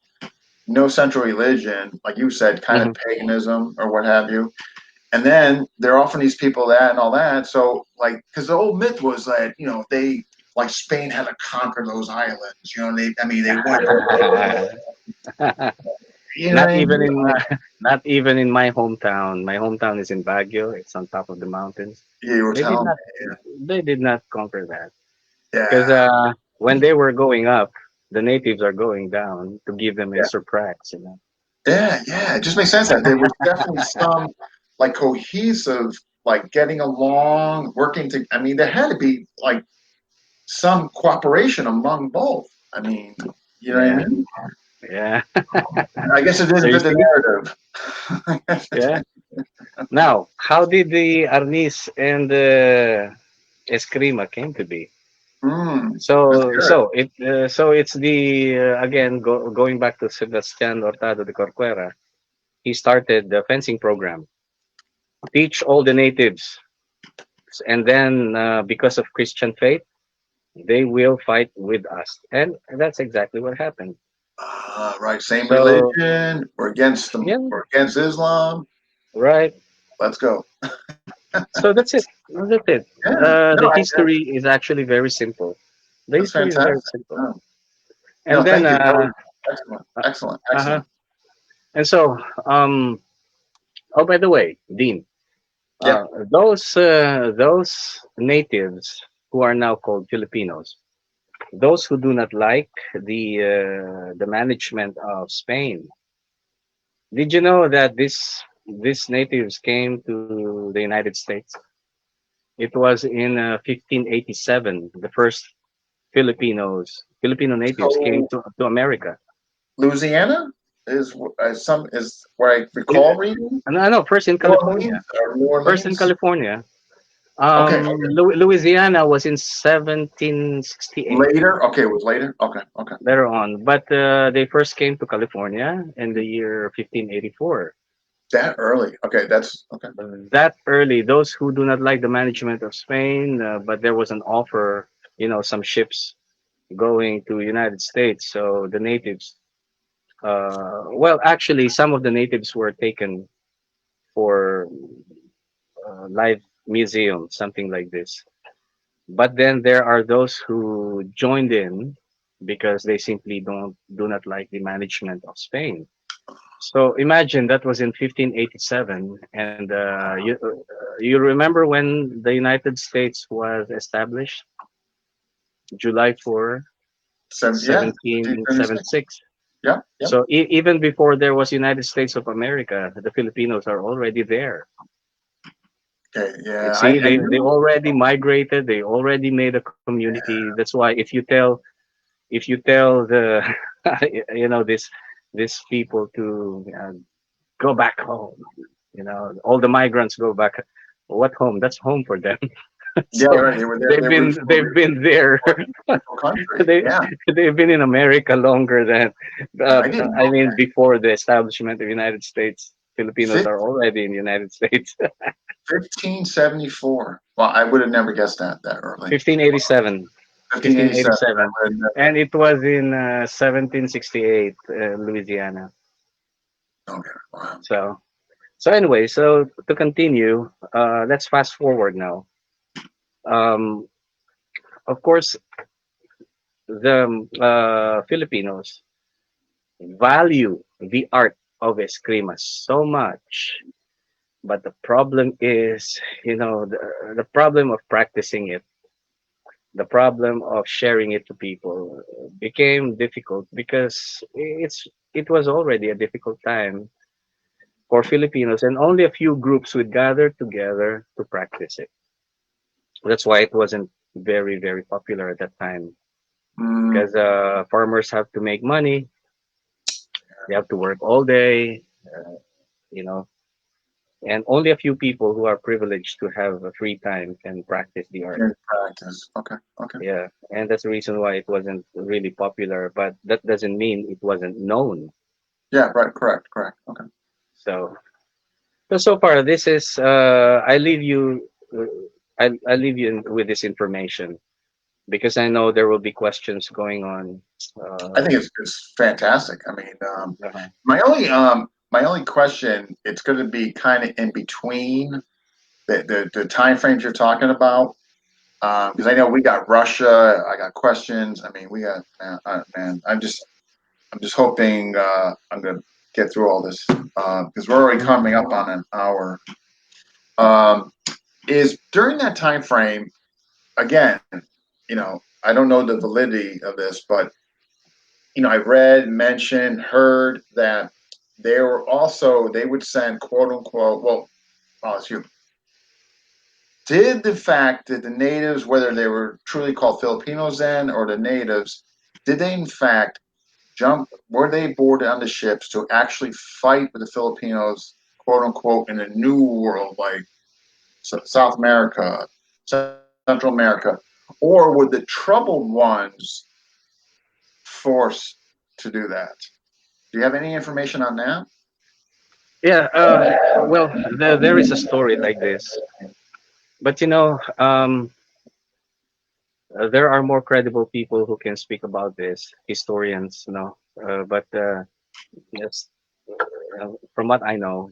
no central religion, like you said, kind of Hmm. paganism or what have you. And then they're offering these people that and all that. So, like, because the old myth was that they like Spain had to conquer those islands. I mean, they went over. You know what Not I even mean? in Like, not even in my hometown. My hometown is in Baguio. It's on top of the mountains. yeah, you were They did telling not me. they did not conquer that because Yeah, when they were going up, the natives are going down to give them a yeah, surprise. yeah. It just makes sense that there was definitely some like cohesive, like getting along, working to. I mean, there had to be like some cooperation among both. I mean, you know what I Yeah, mean? yeah. I guess it So didn't you fit the see, narrative. yeah. Now, how did the Arnis and the Eskrima came to be? Let's So, hear it. it's the again going back to Sebastian Hurtado de Corcuera. He started the fencing program, teach all the natives, and then because of Christian faith, they will fight with us, and that's exactly what happened. Right, same So, religion. We're against them. yeah, We're against Islam. right. Let's go. So that's it. That's it. Yeah, no, The history is actually very simple. The that's history is very fantastic. simple. Oh, And then, thank you. That was excellent, uh, excellent, uh-huh. excellent. And so, oh, by the way, Dean, Yeah. those natives who are now called Filipinos, those who do not like the management of Spain. Did you know that these natives came to the United States? It was in 1587. The first Filipino natives came So to America. Louisiana is where I In, recall reading. no, no, first in New Orleans California. or New First in Orleans. California. Okay, okay. Louisiana was in 1768. Later. Okay, it was later. Okay, okay. Later on, but they first came to California in the year 1584. That early. Okay, that's okay. That early, those who do not like the management of Spain, but there was an offer, some ships going to United States. So the natives, well, actually, some of the natives were taken for live museum, something like this. But then there are those who joined in because they simply do not like the management of Spain. So imagine that was in 1587, and you remember when the United States was established, July 4, Yeah, 1536. 1776. Yeah, yeah. So even before there was United States of America, the Filipinos are already there. Okay, You yeah. see, I they knew. already migrated, they already made a community. That's why if you tell the this people to go back home, all the migrants go back. What home? That's home for them. Yeah, So right. They were there. they've They were been they've been there. beautiful country. they Yeah, they've been in America longer than I didn't I know mean that. before the establishment of the United States. Filipinos Fif- are already in the United States. 1574. Well, I would have never guessed that early. 1587. 1587. I 1587. would have never. And it was in 1768, Louisiana. Okay. Wow. So anyway, so to continue, let's fast forward now. Um, of course, the Filipinos value the art of eskrima so much, but the problem is, the problem of practicing it, the problem of sharing it to people became difficult because it was already a difficult time for Filipinos, and only a few groups would gather together to practice it. That's why it wasn't very, very popular at that time Mm, because farmers have to make money, they have to work all day, you know, and only a few people who are privileged to have a free time can practice the art. in practice. Okay. Okay. Yeah, and that's the reason why it wasn't really popular, but that doesn't mean it wasn't known. Yeah. Right. Correct. Correct. Okay. So, so far, this is I leave you. I leave you with this information because I know there will be questions going on. I Uh, think it's fantastic. I mean, uh my only question, it's going to be kind of in between the time frames you're talking about, because I know we got Russia. I got questions. I mean, we got man. I'm just hoping I'm going to get through all this because we're already coming up on an hour. Um, is during that time frame again? I don't know the validity of this, but I read, mentioned, heard that they would send quote unquote, well, excuse me, did the fact that the natives, whether they were truly called Filipinos then or the natives, did they in fact were they boarded on the ships to actually fight with the Filipinos, quote unquote, in a new world like South America, Central America, or would the troubled ones force to do that? Do you have any information on that? yeah. Well, there is a story like this, but there are more credible people who can speak about this, historians, but yes, from what I know,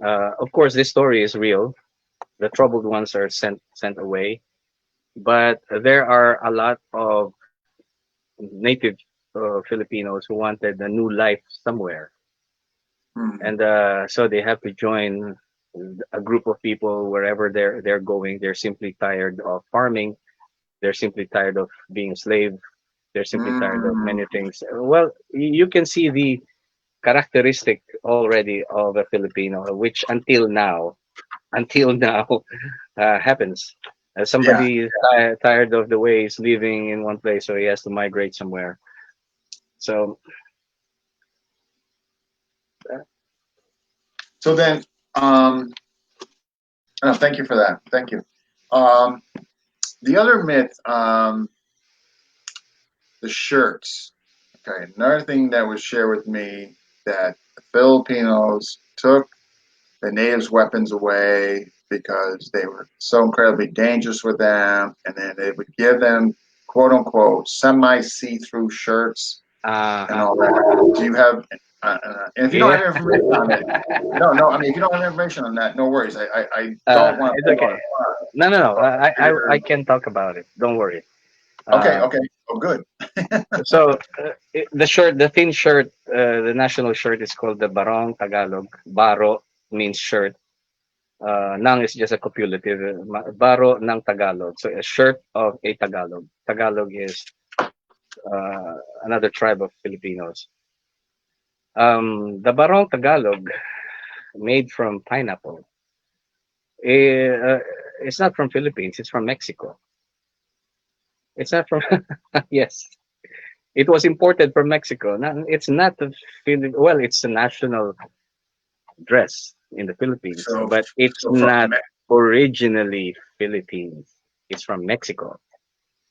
of course, this story is real. The troubled ones are sent away, but there are a lot of native Filipinos who wanted a new life somewhere. Hmm. and so they have to join a group of people wherever they're going. They're simply tired of farming. They're simply tired of being a slave. They're simply tired of Hmm. many things. Well, you can see the characteristic already of a Filipino, which until now, happens. Yeah. Somebody is tired of the way he's living in one place, so he has to migrate somewhere. So, So then, thank you for that. Thank you. Um, the other myth, the shirts. Okay, another thing that was shared with me that the Filipinos took the natives' weapons away because they were so incredibly dangerous with them, and then they would give them quote unquote semi see-through shirts and uh-huh. all that. Do you have? And if you don't Yeah, have information on it, no, no. I mean, if you don't have information on that, no worries. I don't want to it's put you on okay. the spot. No, no, no. But I can talk about it. Don't worry. okay, Uh, okay. Oh, good. so the thin shirt, the national shirt is called the Barong Tagalog. Baro means shirt. Nang is just a copulative. Baro ng Tagalog. So a shirt of a Tagalog. Tagalog is another tribe of Filipinos. The Barong Tagalog, made from pineapple, eh, uh, it's not from Philippines. It's from Mexico. It's not from. Yes, it was imported from Mexico. It's not a well, it's a national dress in the Philippines, So, but it's so from not originally Philippines. It's from Mexico.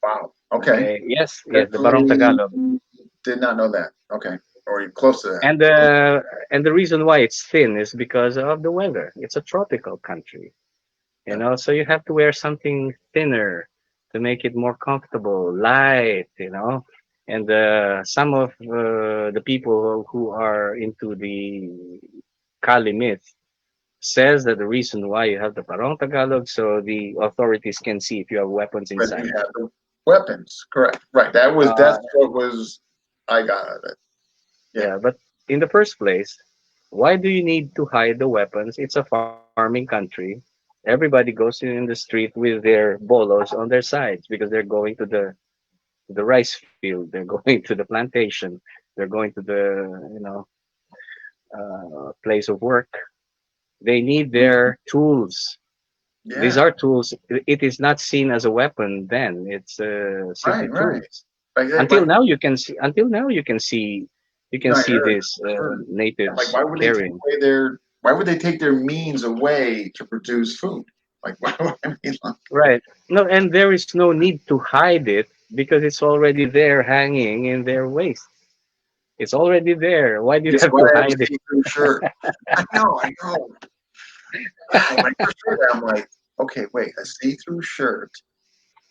wow. Okay. Okay. Yes, yes, the Barong Definitely Tagalog. did not know that. Okay. Or you're close to that. And the reason why it's thin is because of the weather. It's a tropical country, Yeah. so you have to wear something thinner to make it more comfortable, light, and some of the people who are into the Kali myth says that the reason why you have the Parong Tagalog, so the authorities can see if you have weapons But you inside. have the weapons, correct? Right. Uh, That's what was I got out of it. Yeah. yeah, but in the first place, why do you need to hide the weapons? It's a farming country. Everybody goes in the street with their bolos on their sides because they're going to the rice field, they're going to the plantation, they're going to the place of work. They need Mhm. their tools. These Yeah. are tools. It is not seen as a weapon then. It's simply Right. Right. tools. Like Until now you can no, see I this heard. Like natives why would they take carrying. away their why would they take their means away to produce food? Like why would I mean like, Right. No, and there is no need to hide it because it's already there hanging in their waist. It's already there. Why do you guess have what? to I have a hide it? see-through shirt. I know. When I first heard that, I'm like, okay, wait, a see-through shirt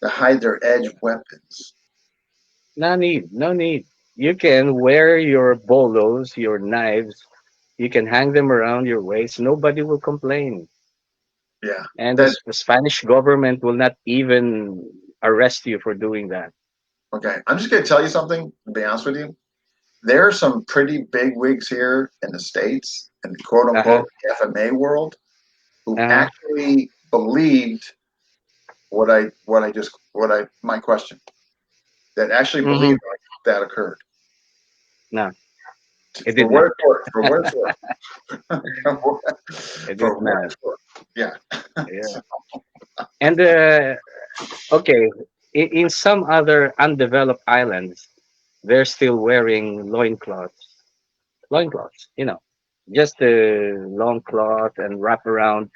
to hide their edge weapons. No need. No need. You can wear your bolos, your knives. You can hang them around your waist. Nobody will complain. Yeah. And That the Spanish government will not even arrest you for doing that. okay. I'm just gonna tell you something, to be honest with you. There are some pretty big wigs here in the States, in the quote Uh-huh. unquote FMA world, who Uh-huh. actually believed what I my question. That actually Mm-hmm. believed that occurred. No, it For did what not. it's worth, for what it's worth. It For did what not. it's worth. Yeah. Yeah. So, And okay, in some other undeveloped islands, they're still wearing loincloths. Loincloths, just a long cloth and wrap around,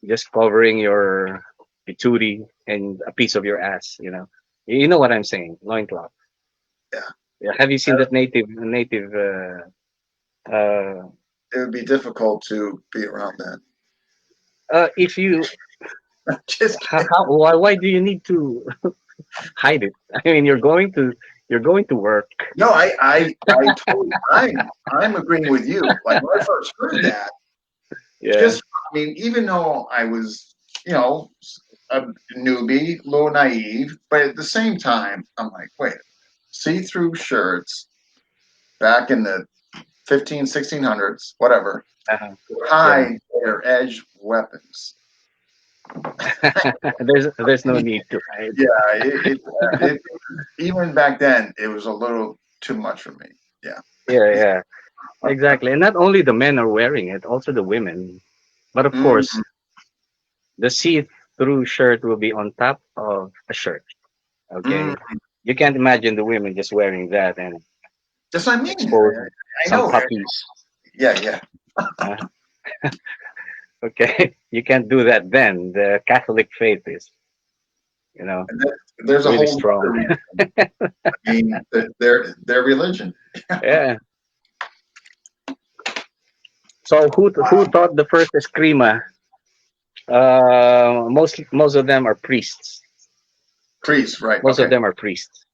just covering your pituity and a piece of your ass. You know what I'm saying? Loincloth. yeah. Yeah. Have you seen that native? Uh, It would be difficult to be around that. if you, Just kidding. why do you need to hide it? I mean, you're going to work. No, I totally, I'm agreeing with you. Like when I first heard that, Yeah. just, I mean, even though I was, you know, a newbie, a little naive, but at the same time, I'm like, wait, see-through shirts back in the 15, 1600s, whatever, Uh-huh. Yeah. hide their edge weapons. There's no need to hide. Yeah, it even back then it was a little too much for me. Yeah. Yeah, yeah, exactly. And not only the men are wearing it, also the women. But of course, Mm, the see-through shirt will be on top of a shirt. mm. Okay, you can't imagine the women just wearing that and That's what I mean. expose I some know. puppies. Yeah, yeah. Uh, okay, you can't do that. Then the Catholic faith is, you know, And there's a really whole strong. other reason. I mean, their religion. Yeah. So who taught the first eskrima? Most of them are priests. Priests, right? Most of Okay. them are priests.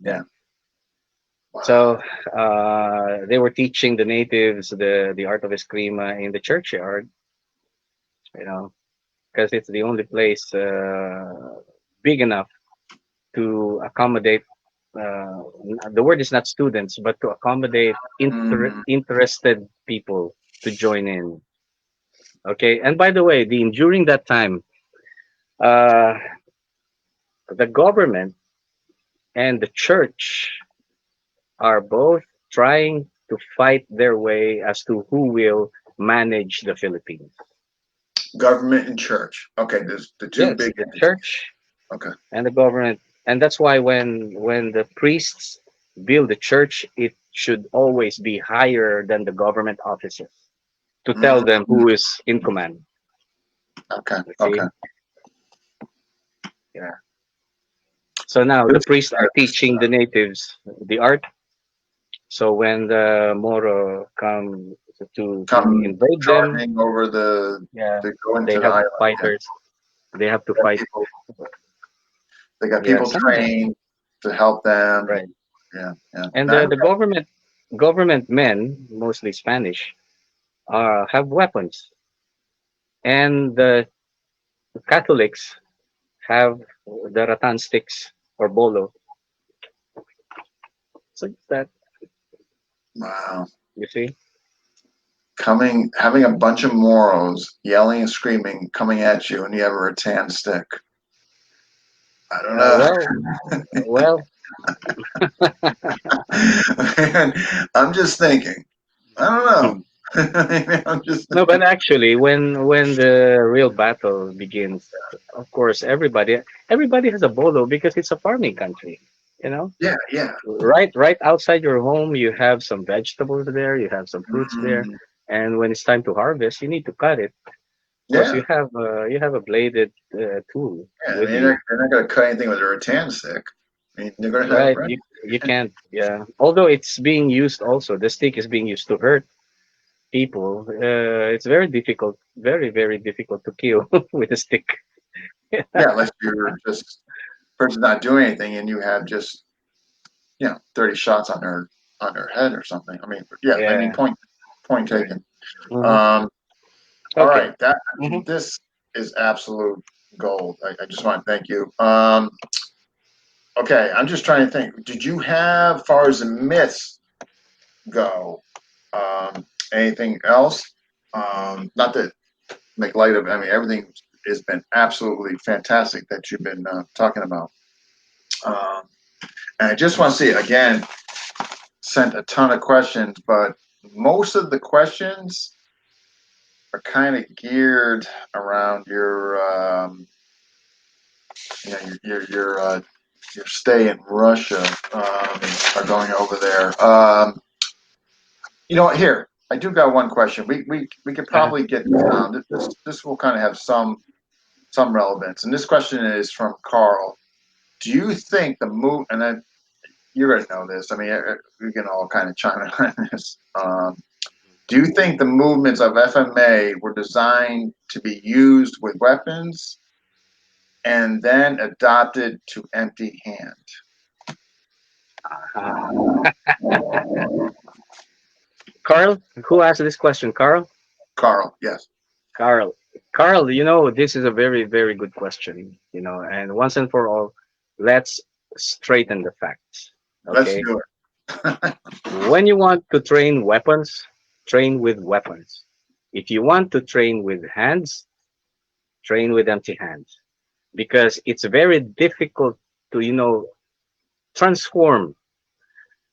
Yeah. Yeah. So Wow. they were teaching the natives the art of eskrima in the churchyard, you know, because it's the only place big enough to accommodate. The word is not students, but to accommodate Mm, interested people to join in. Okay, and by the way, during that time, uh, the government and the church are both trying to fight their way as to who will manage the Philippines. government and church. Okay, there's the two Yes, big the entities. church Okay. and the government, and that's why when the priests build the church, it should always be higher than the government officers to tell Mm, them who is in command. okay. You Okay. see, yeah. So now the This priests are is, teaching the natives the art. So when the Moro come to come invade them, charging over yeah, to go they into the have island. Yeah. fighters. They have to Got fight. people. They got Yeah, people some of them, trained to help them. right? Yeah. Yeah. And Not, the government men, mostly Spanish, have weapons, and the Catholics have the rattan sticks or bolo. So that wow. you see. Coming, having a bunch of Moros yelling and screaming, coming at you, and you have a rattan stick. I don't Well, know. well, I'm just thinking. I don't know. I'm just no, but thinking. actually, when the real battle begins, of course, everybody has a bolo because it's a farming country. You know, Yeah, yeah. right outside your home, you have some vegetables there, you have some fruits there, Mm, and when it's time to harvest, you need to cut it. Of course, yeah, you have a bladed tool yeah. I with mean, you, they're not going to cut anything with a rattan stick. I mean, they're going to have right? right. You can't, yeah. Although it's being used also, the stick is being used to hurt people. It's very difficult, very difficult to kill with a stick. Yeah, unless you're just person not doing anything and you have just 30 shots on their head or something. I mean, yeah. I mean, Yeah, point right. taken. Hmm. Um, all Okay. right, that Hmm. this is absolute gold. I just want to thank you. Okay, I'm just trying to think. Did you have, far as the myths go, anything else? Not to make light of it. I mean, everything has been absolutely fantastic that you've been talking about. Um, and I just want to see again, sent a ton of questions, but most of the questions are kind of geared around your stay in Russia, or going over there. Here I do got one question. We could Uh-huh. probably get this will kind of have some relevance. And this question is from Carl. Do you think the move? And then you're going to know this. I mean, we can all kind of chime in on this. Do you think the movements of FMA were designed to be used with weapons and then adopted to empty hand? Uh-huh. Carl, who asked this question? Carl? Carl, yes. Carl, this is a very good question, and once and for all, let's straighten the facts. Let's Okay. do it. When you want to train weapons, train with weapons. If you want to train with hands, train with empty hands. Because it's very difficult to, transform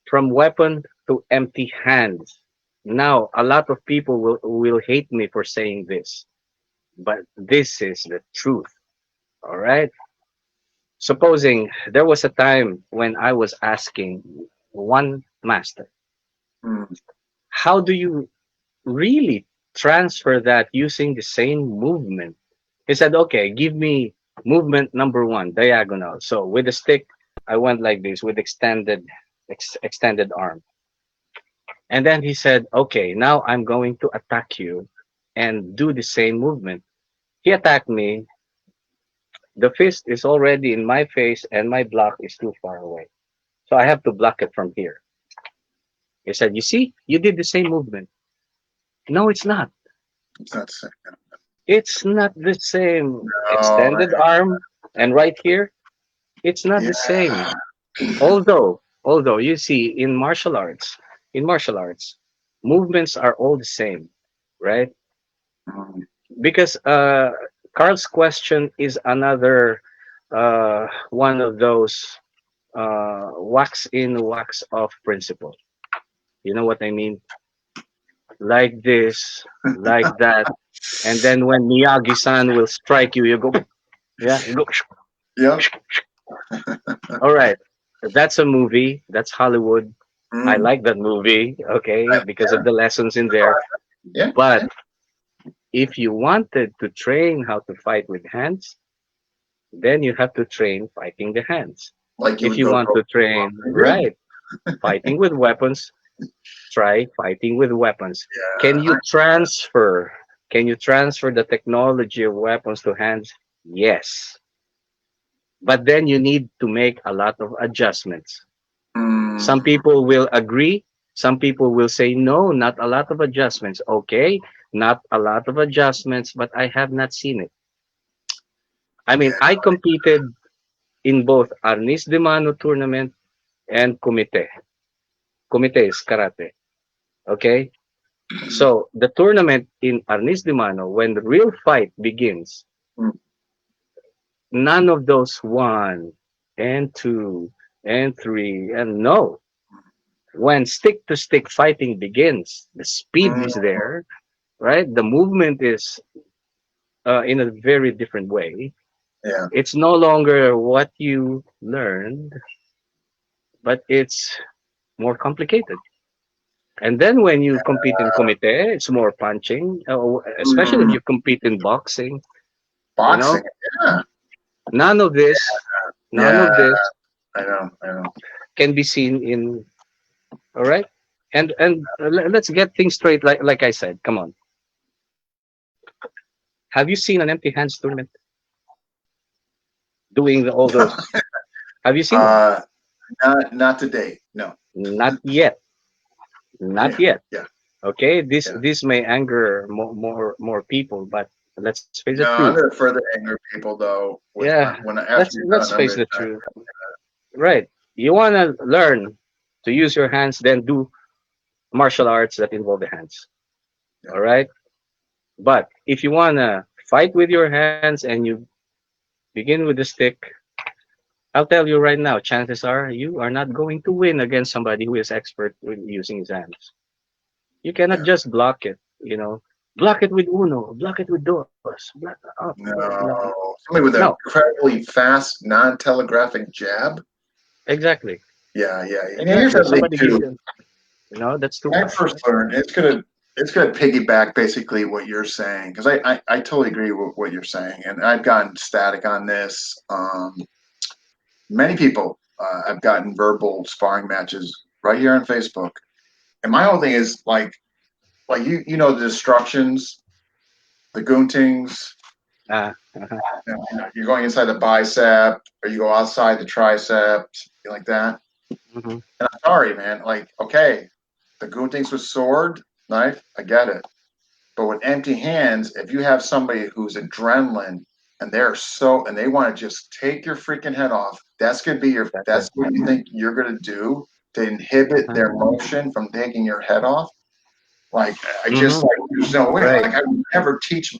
from weapon to empty hands. Now, a lot of people will hate me for saying this, but this is the truth. All right. Supposing there was a time when I was asking one master, Mm, how do you really transfer that using the same movement? He said, okay, give me movement number one, diagonal. So with the stick, I went like this with extended arm. And then he said, okay, now I'm going to attack you and do the same movement. He attacked me. The fist is already in my face and my block is too far away. So I have to block it from here. He said, you see, you did the same movement. No, it's not. it's not saying. It's not the same. No, Extended arm and right here, it's not the yeah. same. Although you see in martial arts, movements are all the same, right? Mm, Because Carl's question is another one of those wax in, wax off principle. You know what I mean? Like this, like that, and then when Miyagi-san will strike you, you go, yeah, you go. yep. All right, that's a movie. That's Hollywood. I Mm, like that movie, okay, because of the lessons in there. yeah. But if you wanted to train how to fight with hands, then you have to train fighting the hands. Like you If would you go want to to a train, gym. right, fighting with weapons, try fighting with weapons. Can Yeah. you transfer? Can you transfer the technology of weapons to hands? Yes. But then you need to make a lot of adjustments. Mm, Some people will agree. Some people will say, no, not a lot of adjustments. Okay, not a lot of adjustments, but I have not seen it. I mean, yeah. I competed in both Arnis de Mano tournament and Kumite. Kumite is karate. Okay. So the tournament in Arnis de Mano, when the real fight begins, Mm, none of those one and two and three and no. When stick to stick fighting begins, the speed is mm, there, right? The movement is in a very different way. yeah. It's no longer what you learned, but it's more complicated. And then when you compete in kumite, it's more punching, especially if Mm, you compete in boxing, you boxing. know, Yeah. none of this, none Yeah. of this I know. I know. can be seen in, all right? And let's get things straight, like I said. Come on. Have you seen an empty hands tournament doing all those? Have you seen one? Uh, not today. No. Not yet. Not Yeah. yet. Yeah. Okay, this Yeah. this may anger more people, but let's face the No, truth. I'm gonna further anger people though. With Yeah, when after let's you're let's done, I'm face gonna. the truth. Right. You want to learn to use your hands, then do martial arts that involve the hands. Yeah. All right. But if you want to fight with your hands and you begin with the stick, I'll tell you right now, chances are you are not going to win against somebody who is expert with using his hands. You cannot Yeah. just block it, you know. Block it with uno, block it with dos, block, oh, block it. No. Somebody with No, an incredibly fast, non-telegraphic jab. exactly, Yeah. Yeah. And here's exactly. the thing Somebody gives too. you, that's too When I much. first learned, it's gonna piggyback basically what you're saying because I totally agree with what you're saying, and I've gotten static on this. Many people I've gotten verbal sparring matches right here on Facebook, and my whole thing is like you know the destructions, the goontings. Uh-huh. You're going inside the bicep, or you go outside the tricep, like that. Hmm. And I'm sorry, man. Like, okay, the goontings with sword, knife, I get it. But with empty hands, if you have somebody who's adrenaline and they want to just take your freaking head off, that's gonna be your That's it. that's what you think you're gonna do. to inhibit Uh-huh. their motion from taking your head off. Like I just Mm-hmm. like there's no way. Right. Like I would never teach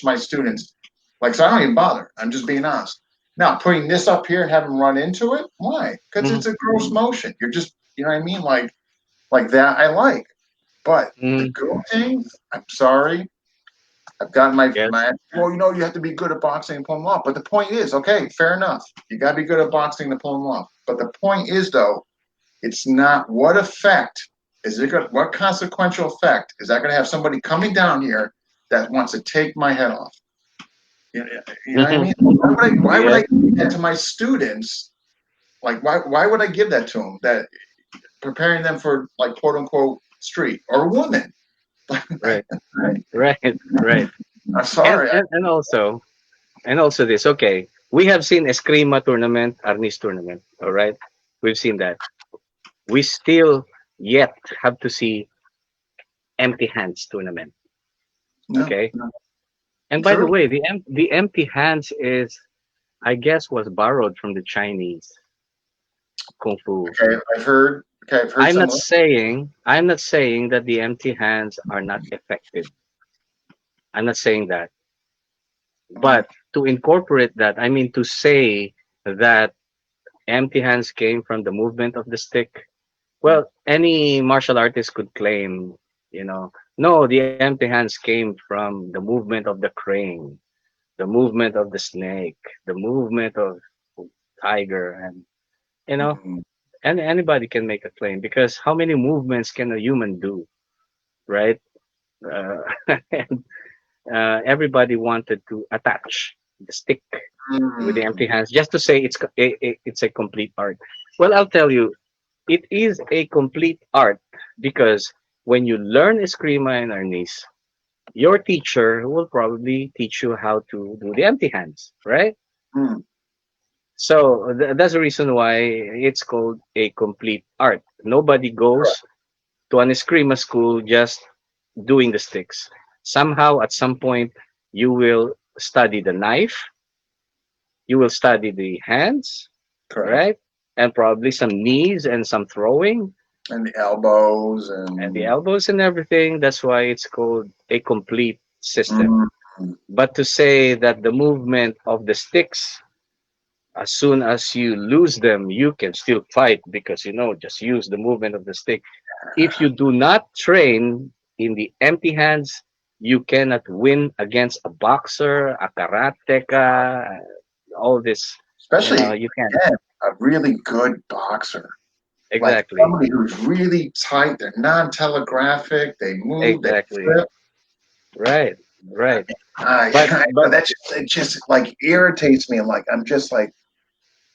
my students. Like so, I don't even bother. I'm just being honest. Now putting this up here and have them run into it. Why? Because Mm-hmm. it's a gross motion. You're just you know what I mean. Like that I like. But the Mm-hmm. goating, I'm sorry. I've gotten Yes. my well, you have to be good at boxing and pull them off. But the point is, okay, fair enough. You got to be good at boxing to pull them off. But the point is, though, it's not what effect is it going? What consequential effect is that going to have somebody coming down here that wants to take my head off? You know what I Mm-hmm. mean? Why would I Yes. give that to my students? Like why would I give that to them? That preparing them for like quote unquote street or women? Right. Right? Right. Right. I'm And sorry. and and also this. Okay, we have seen Eskrima tournament, Arnis tournament. All right, we've seen that. We still yet have to see empty hands tournament. No, Okay, no, and by the true. way, the empty hands is, I guess, was borrowed from the Chinese kung fu. Okay, I've heard. Okay, I've heard some. I'm not saying that the empty hands are not effective. I'm not saying that. Mhm. But to incorporate that, I mean to say that empty hands came from the movement of the stick. Well, any martial artist could claim, no, the empty hands came from the movement of the crane, the movement of the snake, the movement of tiger, and you know, Mhm. and anybody can make a claim because how many movements can a human do, right? Uh, and everybody wanted to attach the stick with the Mhm. empty hands just to say it's a complete art. Well, I'll tell you, it is a complete art because when you learn Eskrima and Arnis, your teacher will probably teach you how to do the empty hands, right? Mhm. So that's the reason why it's called a complete art. Nobody goes to an Eskrima school just doing the sticks. Somehow, at some point, you will study the knife, you will study the hands, Correct. right? And probably some knees and some throwing And the elbows and the and elbows and everything. That's why it's called a complete system. mhm. But to say that the movement of the sticks, as soon as you lose them, you can still fight because just use the movement of the stick. If you do not train in the empty hands, you cannot win against a boxer, a karateka, all this. Especially You can. again, a really good boxer. Like Exactly. somebody who's really tight, they're non-telegraphic, they move, they Exactly. flip. Right. Right. But I but that just it just like irritates me. Like I'm just like,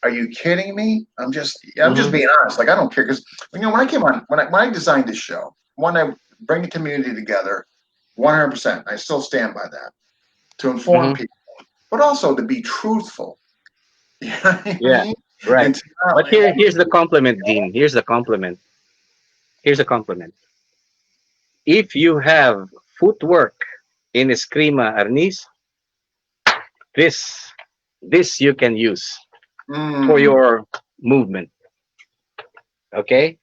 are you kidding me? I'm just mhm, being honest. Like I don't care because when I came on when I designed this show, one I bring the community together, 100%. I still stand by that to inform mhm, people, but also to be truthful. You know what I yeah. mean? Right. And to But here's the compliment, Dean. Here's the compliment. Here's the compliment. If you have footwork in Eskrima Arnis, this this you can use for mm, your movement. Okay?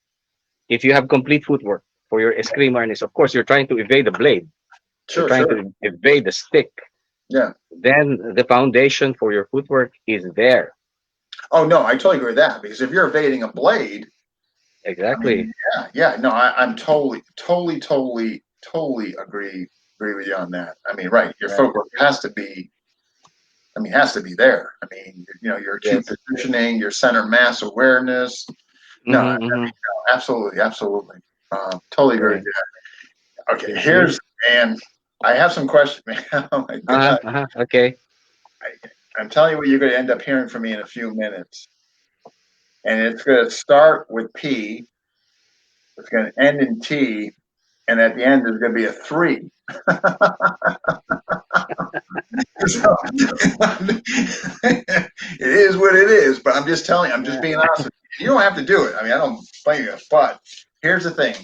If you have complete footwork for your Eskrima Arnis, of course you're trying to evade the blade. You're sure, trying sure, to evade the stick. yeah. Then the foundation for your footwork is there. Oh no, I totally agree with that because if you're evading a blade, I Exactly. mean, yeah, yeah, no, I'm totally agree with you on that. I mean, right, your Right. footwork has to be, I mean, has to be there. I mean, your acute Yes. positioning, your center mass awareness. No, I Mm-hmm, mm-hmm. mean, no, absolutely. Totally agree with Right. you. Okay, You see? here's and I have some questions, man. Oh my Uh-huh. God, Uh-huh. Okay. I'm telling you what you're going to end up hearing from me in a few minutes, and it's going to start with P. It's going to end in T, and at the end there's going to be a three. So, it is what it is, but I'm just telling you, I'm just being honest with you. You don't have to do it. I mean, I don't blame you. But here's the thing.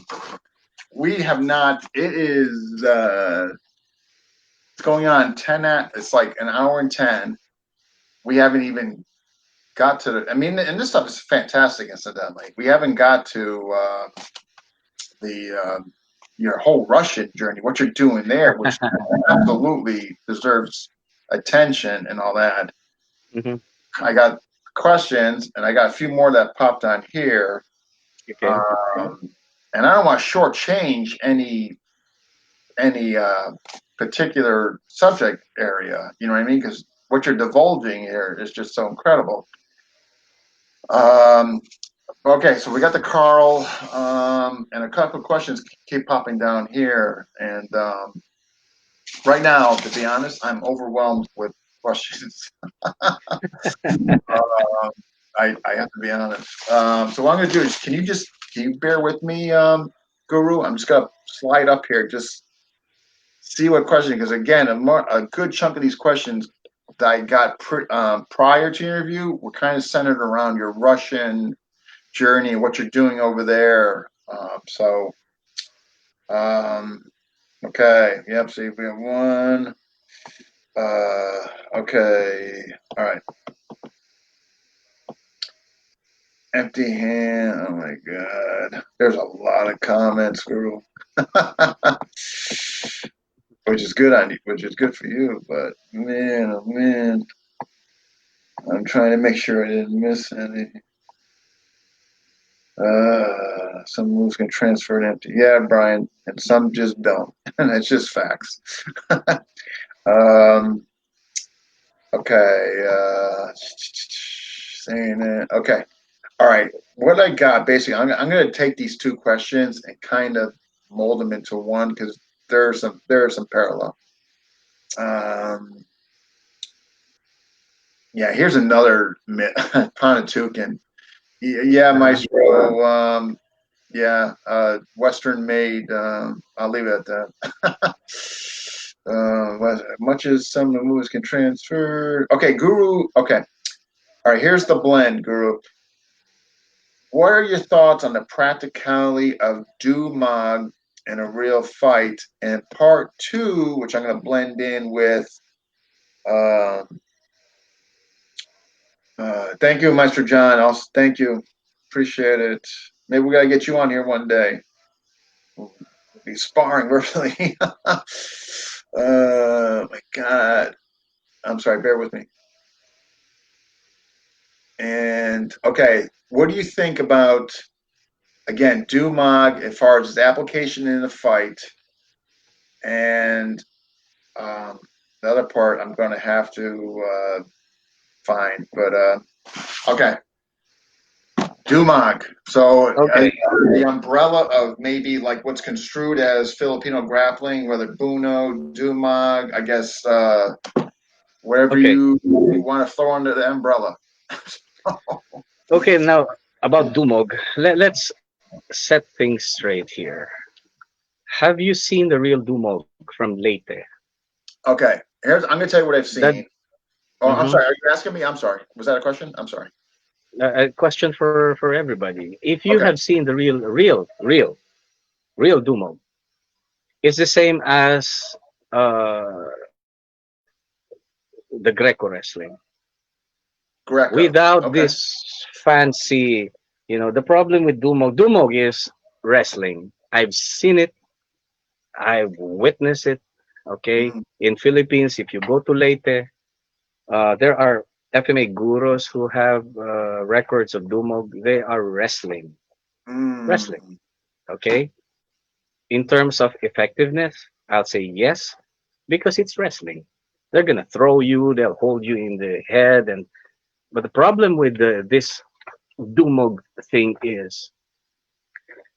We have not, it's going on 10 at, it's like an hour and 10. We haven't even got to I mean, and this stuff is fantastic. Incidentally, we haven't got to the your whole Russian journey. What you're doing there, which absolutely deserves attention and all that. Hmm. I got questions, and I got a few more that popped on here. Okay. And I don't want to shortchange any particular subject area. You know what I mean? Because what you're divulging here is just so incredible. Um, okay, so we got the Carl, and a couple of questions keep popping down here. And right now, to be honest, I'm overwhelmed with questions. I have to be honest. So what I'm going to do is, can you bear with me, Guru? I'm just going to slide up here, just see what question, because again, a good chunk of these questions that I got prior to your interview were kind of centered around your Russian journey and what you're doing over there. Um, okay, yep. See, we have one. Okay, all right. Empty hand. Oh my God, there's a lot of comments, Guru. Which is good on you, which is good for you. But man, oh man, I'm trying to make sure I didn't miss any. Some moves can transfer it empty. Yeah, Brian, and some just don't, and it's just facts. um, okay, saying it. Okay, all right. What I got basically, I'm going to take these two questions and kind of mold them into one because there are some parallel. Um, yeah, here's another myth. Panatukan. Yeah, Uh-huh. Maestro. Yeah, Western made. I'll leave it at that. Much as some of the movies can transfer. Okay, Guru. Okay, all right. Here's the blend, Guru. What are your thoughts on the practicality of Dumag in a real fight? And part two, which I'm going to blend in with. Um, thank you, Maestro John. Also, thank you. Appreciate it. Maybe we got to get you on here one day. We'll be sparring virtually. My God. I'm sorry, bear with me. And okay, what do you think about, again, Dumag as far as its application in the fight? And the other part I'm going to have to find. But okay, Dumag. So Okay. the umbrella of maybe like what's construed as Filipino grappling, whether Buno, Dumag, I guess wherever Okay. you want to throw under the umbrella. Okay. Now about Dumog, let's set things straight here. Have you seen the real Dumog from Leyte? Okay, I'm going to tell you what I've That. seen. Oh, I'm Mm-hmm. sorry. Are you asking me? I'm sorry. Was that a question? I'm sorry. A question for everybody. If you Okay. have seen the real Dumog, it's the same as the Greco wrestling Greco. without Okay. this fancy. The problem with Dumog is wrestling. I've seen it. I've witnessed it. Okay, Mm, in Philippines, if you go to Leyte, there are FMA guros who have records of Dumog. They are wrestling. mm, Okay, in terms of effectiveness, I'll say yes because it's wrestling. They're gonna throw you. They'll hold you in the head, and but the problem with this Dumog thing is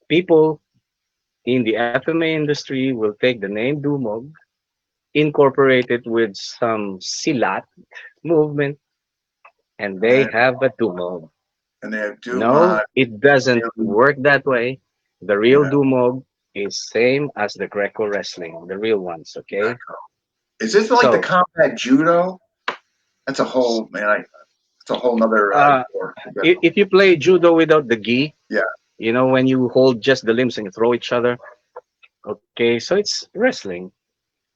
people in the FMA industry will take the name Dumog, incorporate it with some silat movement, and they and, have a Dumog. and they have No, Dumont. it doesn't work that way. The real Yeah. Dumog is same as the Greco wrestling, the real ones. Okay, Is this like the so combat judo? That's a whole man. It's a whole nother. uh, War. if you play judo without the gi, Yeah. when you hold just the limbs and you throw each other. Okay, so it's wrestling.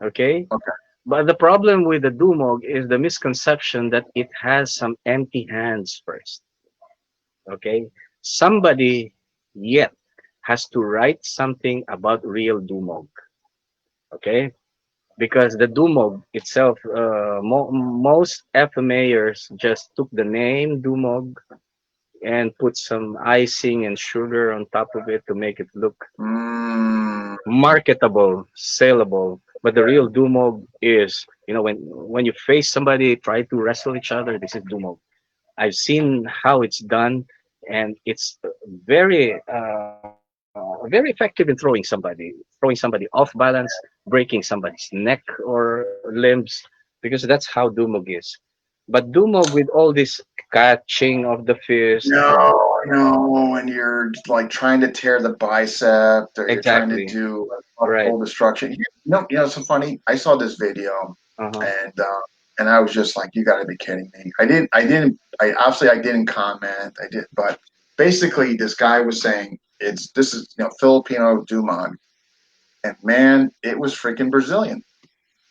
Okay, Okay. But the problem with the Dumog is the misconception that it has some empty hands first. Okay, somebody yet has to write something about real Dumog. Okay, because the Dumog itself, most FMAers just took the name Dumog and put some icing and sugar on top of it to make it look Mm, marketable, saleable. But the real Dumog is, when you face somebody, try to wrestle each other. This is Dumog. I've seen how it's done, and it's very effective in throwing somebody off balance, breaking somebody's neck or limbs, because that's how Dumog is. But Dumog with all this catching of the fist, come on. no, no, and you're like trying to tear the bicep, or you're trying to Exactly. do Right. muscle destruction. So funny. I saw this video, Uh-huh. and I was just like, "You got to be kidding me!" I obviously I didn't comment. I did, but basically, this guy was saying this is Filipino Dumont, and man, it was freaking Brazilian.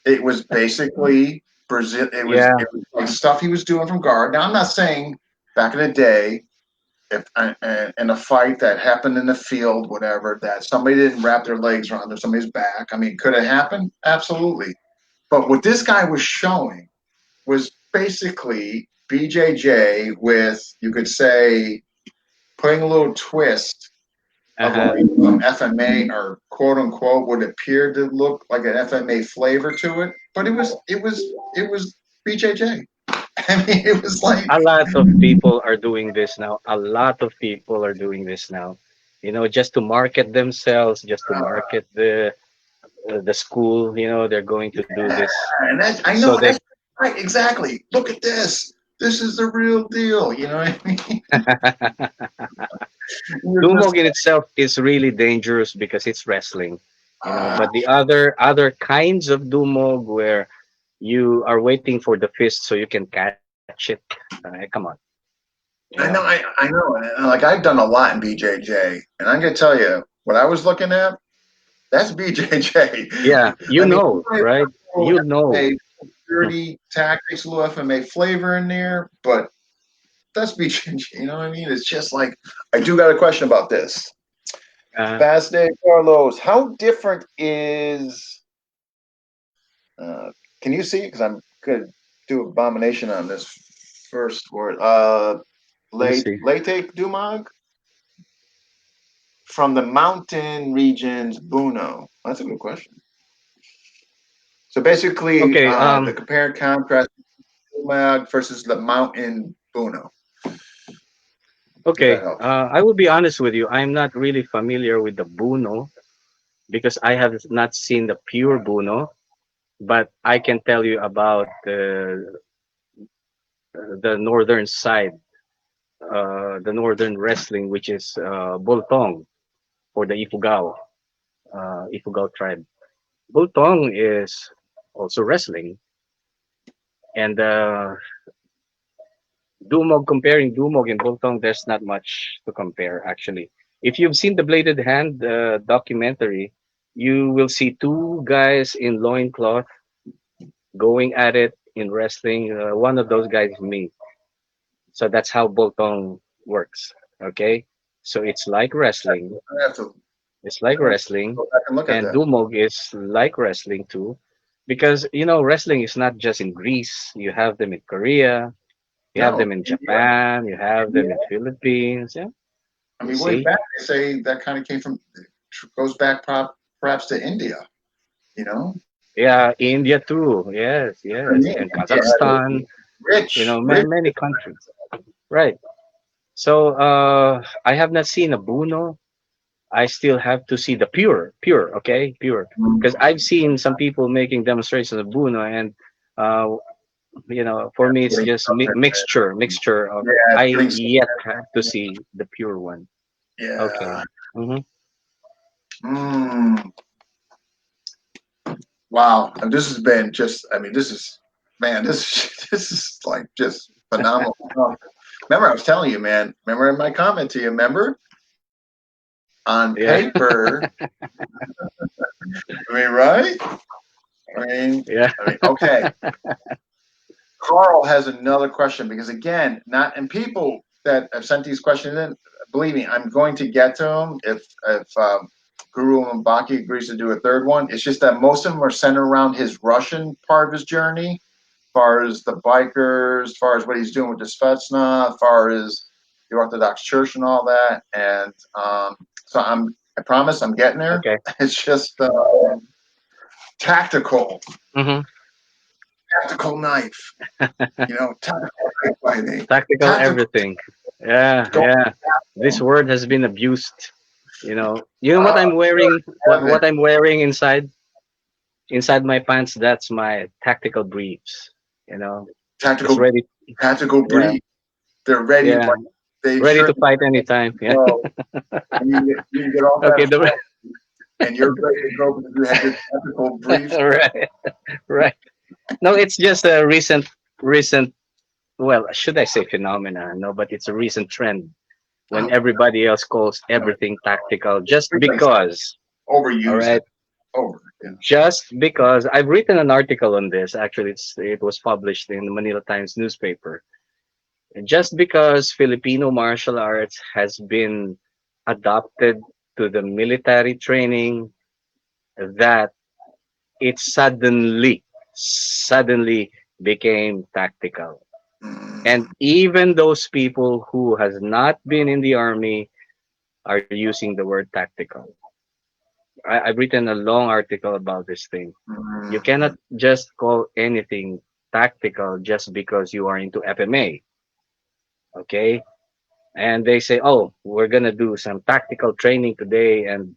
It was basically Brazil. Yeah. It was like stuff he was doing from guard. Now I'm not saying back in the day, if in a fight that happened in the field, whatever, that somebody didn't wrap their legs around somebody's back. I mean, could it happen? Absolutely. But what this guy was showing was basically BJJ with, you could say, putting a little twist of Uh-huh. like FMA, or quote unquote would appear to look like an FMA flavor to it, but it was BJJ. I mean, it was like, A lot of people are doing this now. A lot of people are doing this now. Just to market themselves, just to market the school. They're going to do this and that's, I so know they. that's right, exactly. Look at this. This is the real deal. You know what I mean? You're just Dumog in itself is really dangerous because it's wrestling. uh, But the other kinds of Dumog where you are waiting for the fist so you can catch it. Come on, you know. I know. And like I've done a lot in BJJ, and I'm gonna tell you what I was looking at. That's BJJ. Yeah, I mean, right? You know. FMA dirty tactics, a little FMA flavor in there, but that's BJJ. You know what I mean? It's just like, I do got a question about this. Uh, Fast Day Carlos, how different is? Uh, can you see? Because I'm gonna do abomination on this first word. let me see. Late Dumag from the mountain regions Buno. That's a good question. So basically, Okay, the compare and contrast Dumag versus the mountain Buno. If that okay. helps. I will be honest with you. I'm not really familiar with the Buno because I have not seen the pure Buno, but I can tell you about the northern side, the northern wrestling, which is Bultong for the Ifugao tribe. Bultong is also wrestling, and comparing Dumog and Bultong, there's not much to compare actually. If you've seen the Bladed Hand documentary, you will see two guys in loincloth going at it in wrestling. One of those guys is me. So that's how Bultong works. Okay, so it's like wrestling. I have to It's like wrestling, go back and look at and that. Dumog is like wrestling too, because wrestling is not just in Greece. You have them in Korea, you have No, them in India. Japan, you have them India. in Philippines. Yeah, I you mean, way see. back they say that kind of came from, goes back perhaps to India. You know, Yeah, India too. Yes, I yes, mean, and India had a Kazakhstan. rich, rich. Many countries. Right. So I have not seen a Buno. I still have to see the pure, okay, pure. Because I've seen some people making demonstrations of Buno, and uh, for me it's Putting just stuff in there. mixture of. Yeah, I putting stuff yet have to see the pure one. in. Okay. Yeah. Hmm. Mm, wow. And this has been just, I mean, this is, man, this this is like just phenomenal stuff. Remember, I was telling you, man. Remember in my comment to you. Remember, on Yeah. paper. I mean, right? Yeah. Okay. Carl has another question because again, not and people that have sent these questions in, believe me, I'm going to get to them if Guru Mumbakki agrees to do a third one. It's just that most of them are centered around his Russian part of his journey, as far as the bikers, as far as what he's doing with the Spetsnaz, as far as the Orthodox Church and all that. And so I promise I'm getting there. Okay. It's just tactical, Mm-hmm. tactical knife. Tactical knife fighting. Tactical Tactical. everything. Yeah, Go yeah. This word has been abused. You know what I'm wearing? heaven. What I'm wearing inside my pants? That's my tactical briefs. You know, just Tactical ready. tactical Yeah, breed. They're ready. yeah. Like they Ready sure to fight anytime. Yeah. go. And you can get off Okay. that horse and you're ready to go because you have your tactical briefs. Right. Right. No, it's just a recent. Well, should I say phenomena? No, but it's a recent trend when Oh, everybody else calls everything tactical just everybody's because. All overuse right. it. Over. Yeah. Just because I've written an article on this. Actually, it was published in the Manila Times newspaper. Just because Filipino martial arts has been adopted to the military training, that it suddenly became tactical. And Mm, even those people who has not been in the army are using the word tactical. I've written a long article about this thing. You mm, cannot just call anything tactical just because you are into FMA, okay? And they say, "Oh, we're gonna do some tactical training today," and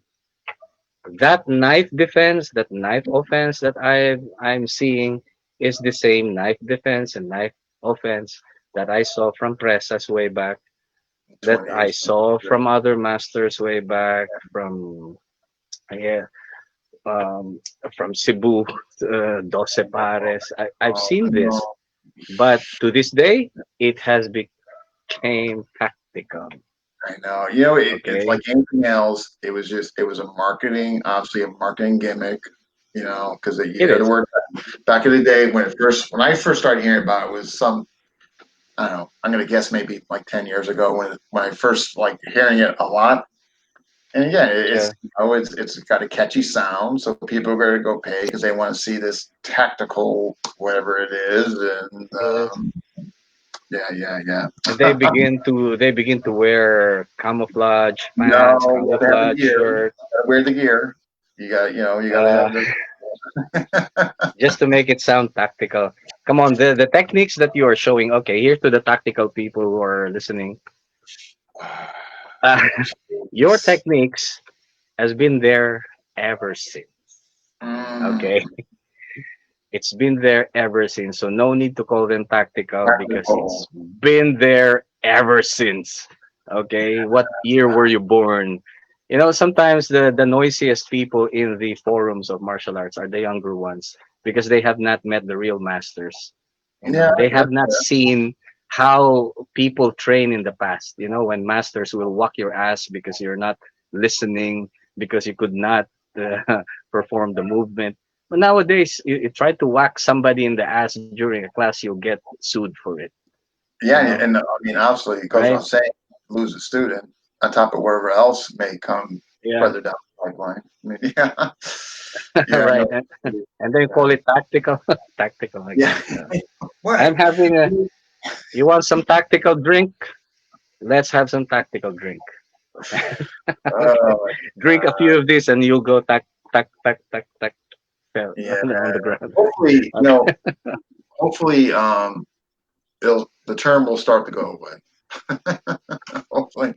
that knife defense, that knife offense that I'm seeing is the same knife defense and knife offense that I saw from Presas way back, that 20 I years. saw from other masters way back, yeah, um, from Cebu, 12 Pares. I've Oh, seen this, no. but to this day, it has become tactical. I know. It's Okay, like anything else. It was a marketing, obviously a marketing gimmick. Because you it hear the is. word back in the day when I first started hearing about it was I don't know. I'm gonna guess maybe like 10 years ago when I first like hearing it a lot. And again, Yeah, it's got a catchy sound, so people are going to go pay because they want to see this tactical whatever it is. And it is. yeah, yeah, yeah. And they begin to wear camouflage pants, No, you got to have the camouflage gear. You shirt, got to wear the gear. You got to uh, have the. just to make it sound tactical. Come on, the techniques that you are showing. Okay, here's to the tactical people who are listening. Uh, your techniques has been there ever since. Okay, Mm, it's been there ever since. So no need to call them tactical because tactical. it's been there ever since. Okay, what year were you born? Sometimes the noisiest people in the forums of martial arts are the younger ones because they have not met the real masters. Yeah, They yeah, have not seen how people train in the past. When masters will whack your ass because you're not listening, because you could not perform the movement. But nowadays, you try to whack somebody in the ass during a class, you'll get sued for it. yeah. And I mean, obviously, it goes Right? without saying, lose a student on top of wherever else may come Yeah, further down the pipeline. I mean, yeah, yeah, right. no, And then call yeah. it tactical, tactical Yeah. again. What? I'm having a. You want some tactical drink? Let's have some tactical drink. Okay. Oh, Drink a few of these and you'll go tack, tack, tack, tack, tack, fell yeah. on the ground. Hopefully, Okay. hopefully, the term will start to go away. Hopefully.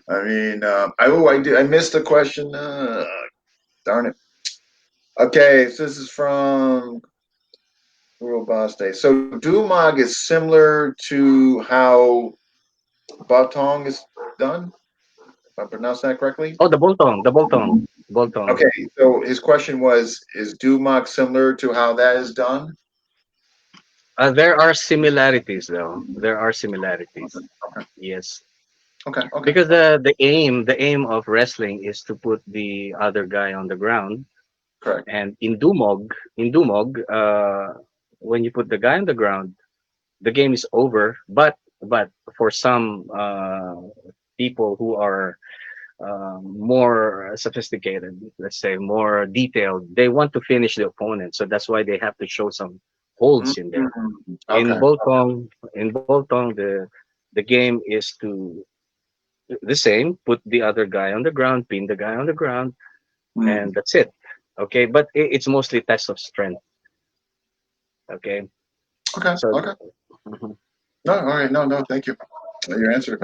I mean, I missed the question. Darn it. Okay, so this is from Guru Baste. So Dumag is similar to how Batong is done, if I pronounced that correctly. Oh, the boltong. Okay, so his question was, is Dumag similar to how that is done? There are similarities, though. There are similarities. Okay, Yes, okay, okay. because the aim of wrestling is to put the other guy on the ground, Correct. And in Dumog, when you put the guy on the ground, the game is over. But for some people who are more sophisticated, let's say more detailed, they want to finish the opponent. So that's why they have to show some holds in there. Mm, In okay. Boltong, in Boltong, the game is to the same, put the other guy on the ground, pin the guy on the ground, Mm, and that's it. Okay, but it's mostly test of strength. Okay, okay. so Okay. mhm. No. All right. No. No. Thank you. Your answer.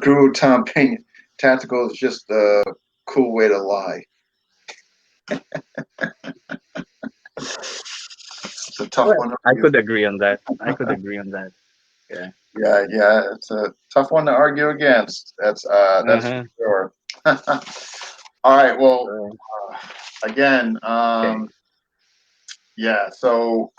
Guru Tom Payne. Tactical is just a cool way to lie. It's a tough Well, one to I argue. could agree on that. I could agree on that. Yeah. Yeah. Yeah. It's a tough one to argue against. That's Uh-huh. for sure. All right. Well, Uh, again, okay. yeah. So,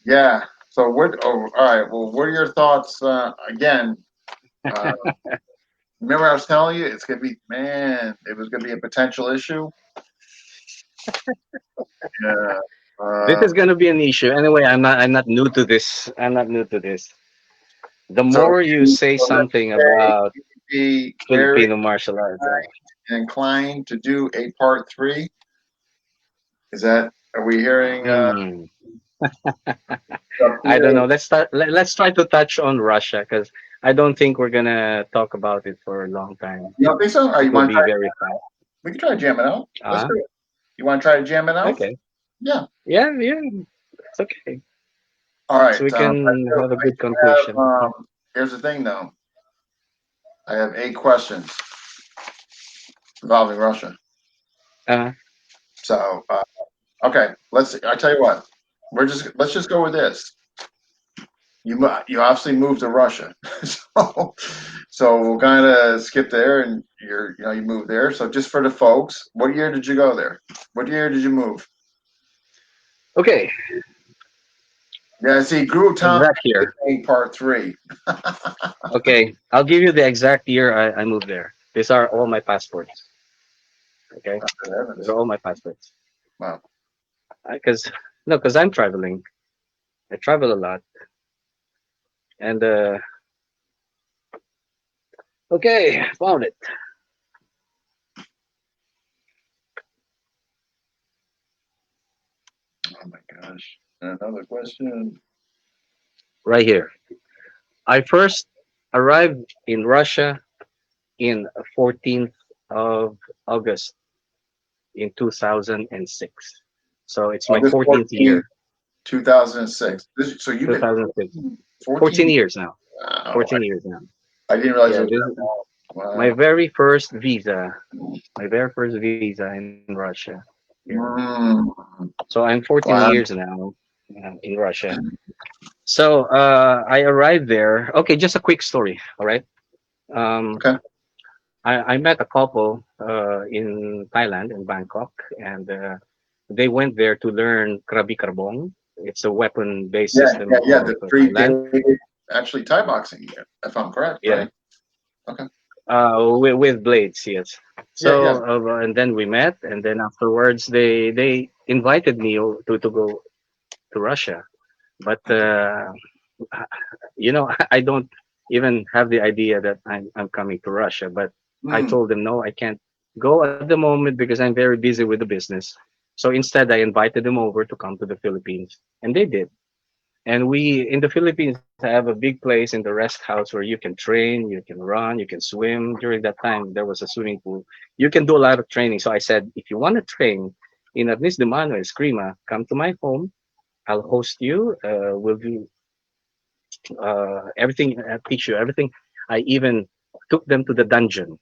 yeah. So, what? Oh, all right. Well, what are your thoughts? Again, uh, remember I was telling you it's gonna be, man. It was gonna be a potential issue. Yeah. This Uh, is gonna be an issue. Anyway, I'm not new to this. I'm not new to this. The so, more you say so let's something say about you'd be very Filipino martial arts, inclined to do a part three. Is that? Are we hearing? hmm, Up I don't here? know. Let's try to touch on Russia because I don't think we're gonna talk about it for a long time. You don't think so? Or It you will want to be try? very fast. We can try to jam it out. Let's Ah, do it. You want to try to jam it out? okay. Yeah. Yeah, yeah, it's okay. All So right. we can have a I good do have. conclusion. Here's the thing, though. I have 8 questions involving Russia. Uh, So, okay. Let's. I tell you what. Let's just go with this. You obviously moved to Russia, so we'll kind of skip there, and you moved there. So just for the folks, what year did you go there? What year did you move? okay, Yeah, see, Guru Tom exact year. part three. Okay, I'll give you the exact year I moved there. These are all my passports. Okay, Good these are heavens! all my passports. Wow. Because no, because I'm traveling. I travel a lot, and okay, found it Oh my gosh. Another question. right here. I first arrived in Russia in 14th of August in 2006. So it's my August 14th 14th, year, 2006. So you've been 2006. 14 14. years now. Wow. 14 years now. I didn't realize it Yeah, was this that is long. my Wow. very first visa. My very first visa in Russia. Here. Mm, So I'm 14 wow. years now in Russia. So I arrived there. Okay, just a quick story. All right. Um, Okay. I met a couple in Thailand, in Bangkok, and they went there to learn Krabi Karbong. It's a weapon-based Yeah, yeah, system yeah. of The Thailand. predated actually Thai boxing, if I'm correct, Yeah, right? Okay. with blades, yes. Yeah, yeah. So and then we met, and then afterwards they invited me to go to Russia, but Okay. I don't even have the idea that I'm coming to Russia. But I Mm, told them no, I can't go at the moment because I'm very busy with the business. So instead, I invited them over to come to the Philippines, and they did. And we in the Philippines have a big place in the rest house where you can train, you can run, you can swim. During that time, there was a swimming pool. You can do a lot of training. So I said, if you want to train in at least the Mano Eskrima, come to my home. I'll host you. We'll do everything, teach you everything. I even took them to the dungeon,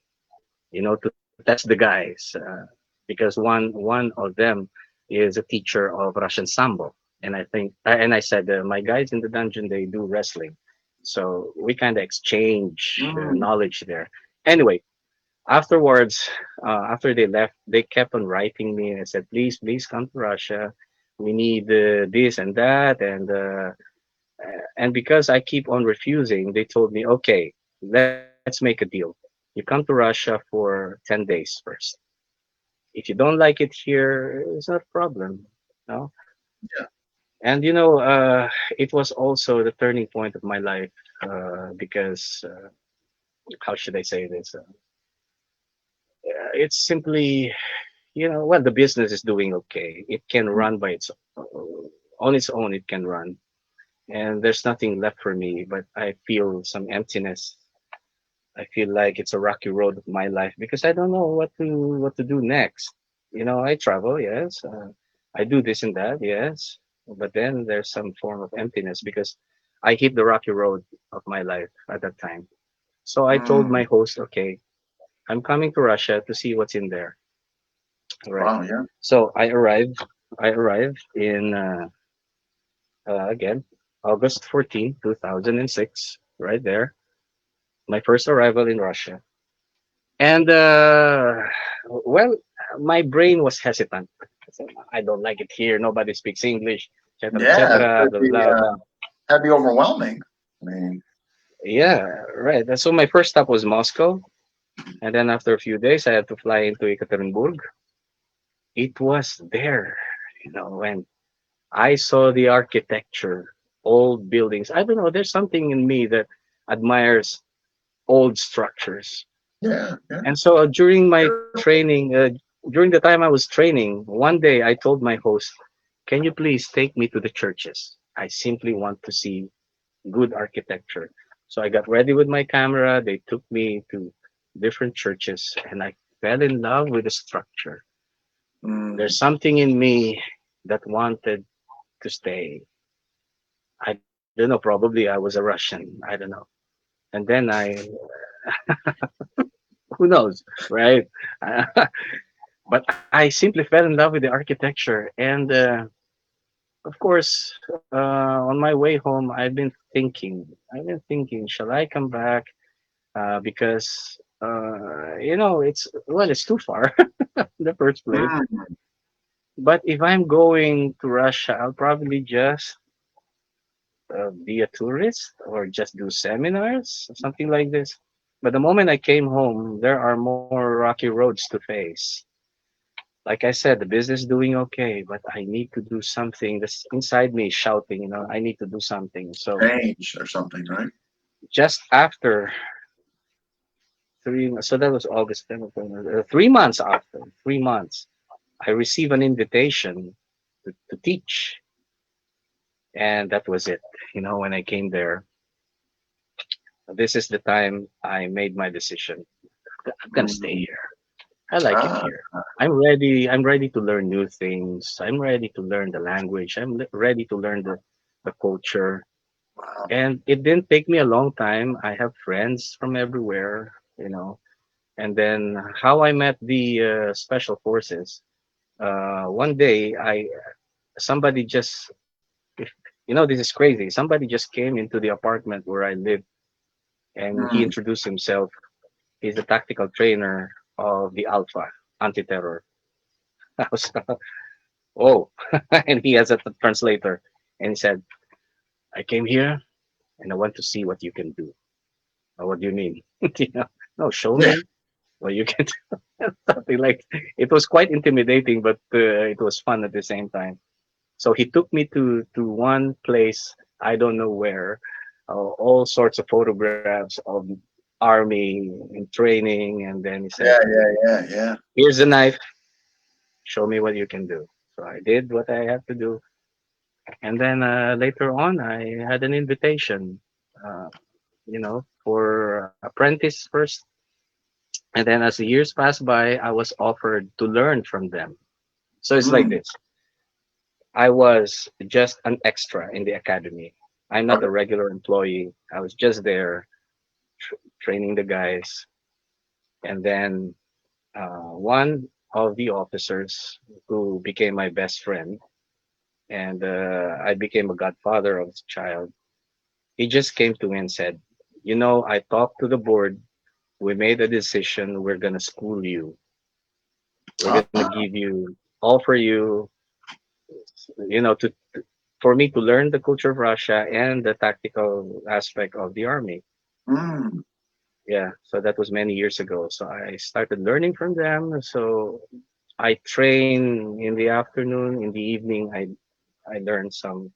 to test the guys, because one of them is a teacher of Russian Sambo, and I said, my guys in the dungeon, they do wrestling, so we kind of exchange mm, knowledge there. Anyway, afterwards, after they left, they kept on writing me and said, please come to Russia. We need this and that, and because I keep on refusing, they told me, okay. Let's make a deal. You come to Russia for 10 days first. If you don't like it here, it's not a problem. No? Yeah. And it was also the turning point of my life because how should I say this? It's simply, well, the business is doing okay. It can run by its on its own. It can run, and there's nothing left for me. But I feel some emptiness. I feel like it's a rocky road of my life because I don't know what to do next. I travel, yes. I do this and that, yes. But then there's some form of emptiness because I hit the rocky road of my life at that time. So I told my Mm. host, okay, I'm coming to Russia to see what's in there. All right. Wow. Yeah. So I arrived. I arrived in again August 14, 2006. Right there, my first arrival in Russia. And well, my brain was hesitant. I said, I don't like it here. Nobody speaks English, etc., Yeah. It etc. could Blah, be, blah, blah. that'd be overwhelming. I mean, Yeah, right. And so my first stop was Moscow, and then after a few days, I had to fly into Ekaterinburg. It was there, when I saw the architecture, old buildings. I don't know. There's something in me that admires old structures. yeah. Yeah. And so during the time I was training, one day I told my host, "Can you please take me to the churches? I simply want to see good architecture." So I got ready with my camera. They took me to different churches, and I fell in love with the structure. Mm. There's something in me that wanted to stay. I don't know. Probably I was a Russian. I don't know. And then who knows, right? But I simply fell in love with the architecture, and of course, on my way home, I've been thinking, shall I come back? Because it's too far in the first place. Mm. But if I'm going to Russia, I'll probably just be a tourist or just do seminars, something like this. But the moment I came home, there are more rocky roads to face. Like I said, the business is doing okay, but I need to do something. That's inside me shouting, I need to do something. So Change or something, right? just after so that was August, 3 months after, 3 months, I received an invitation to teach. And that was it. When I came there, this is the time I made my decision. I'm gonna stay Mm. here. I like it Ah. here. I'm ready to learn new things. I'm ready to learn the language. Ready to learn the culture. Wow. And it didn't take me a long time. I have friends from everywhere. And then how I met the special forces. One day, somebody just, this is crazy. Somebody just came into the apartment where I live, and he Mm. introduced himself. He's a tactical trainer of the Alpha anti-terror. I was, oh, and he has a translator, and he said, "I came here and I want to see what you can do." "Oh, what do you mean?" No, show Yeah. me what you can do. Something like it was quite intimidating, but it was fun at the same time. So he took me to one place, I don't know where, all sorts of photographs of army in training, and then he said, Yeah. Yeah. Yeah. Yeah. "Here's the knife. Show me what you can do." So I did what I had to do, and then later on, I had an invitation, for apprentice first, and then as the years passed by, I was offered to learn from them. So it's like Mm. this. I was just an extra in the academy. I'm not Okay. a regular employee. I was just there training the guys. And then one of the officers who became my best friend, and I became a godfather of the child, he just came to me and said, I talked to the board. We made a decision. We're going to school you. We're going to Ah. give you, offer you, for me to learn the culture of Russia and the tactical aspect of the army. Mm. Yeah, so that was many years ago. So I started learning from them. So I train in the afternoon. In the evening, I learn some.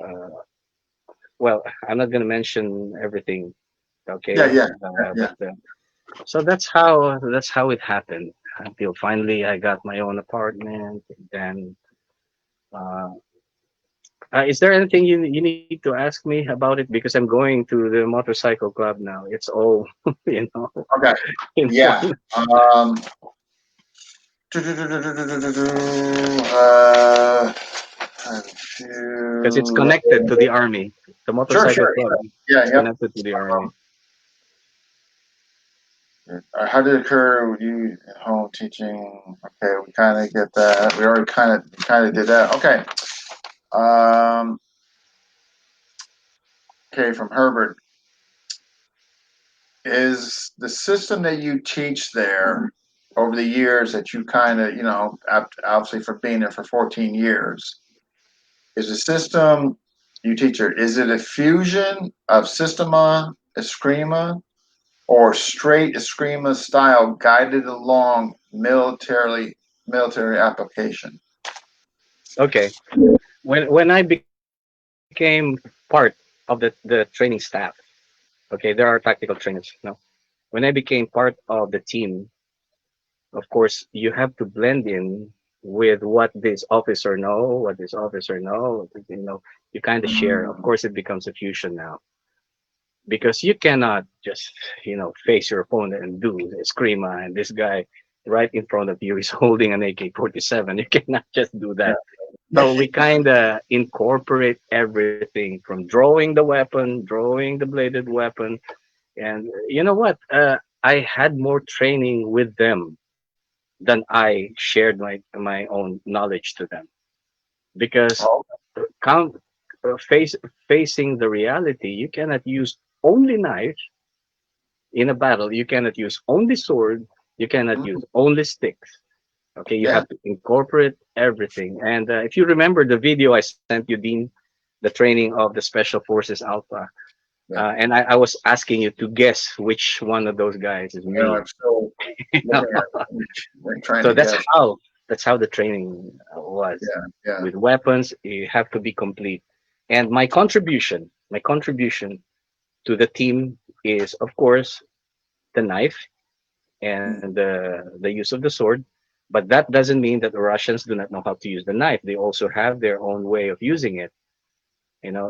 Uh, well, I'm not gonna mention everything, Yeah, okay? yeah, But yeah. so that's how it happened until finally I got my own apartment. Then, uh, is there anything you need to ask me about it? Because I'm going to the motorcycle club now. It's all you know Okay. in Yeah. one Uh, because it's connected to the army. The sure, motorcycle sure. club Yeah, is yep. connected to the army. How did it occur with you at home teaching? Okay, we kind of get that. We already kind of did that. Okay. Um, okay, from Herbert. Is the system that you teach there over the years that you kind of, obviously for being there for 14 years, is the system you teach her, is it a fusion of Systema, Eskrima, or straight Eskrima style guided along military application? Okay. When I became part of the training staff, okay, there are tactical trainers. No, when I became part of the team, of course, you have to blend in with what this officer know, what this officer know. You kind of share. Of Mm, course, it becomes a fusion now because you cannot just face your opponent and do the screamer and this guy right in front of you is holding an AK-47. You cannot just do that. yeah. So we kind of incorporate everything from drawing the weapon, drawing the bladed weapon, and you know what? I had more training with them than I shared my own knowledge to them because Oh, count facing the reality, you cannot use only knife in a battle. You cannot use only sword. You cannot use mm, only sticks. Okay, you yeah, have to incorporate everything. And if you remember the video I sent you, Dean, the training of the Special Forces Alpha, yeah. and I was asking you to guess which one of those guys is me. I'm still You know? looking at it and trying So to guess. that's how the training was. Yeah, yeah. With weapons, you have to be complete. And my contribution to the team is, of course, the knife and Mm, the use of the sword. But that doesn't mean that the Russians do not know how to use the knife. They also have their own way of using it.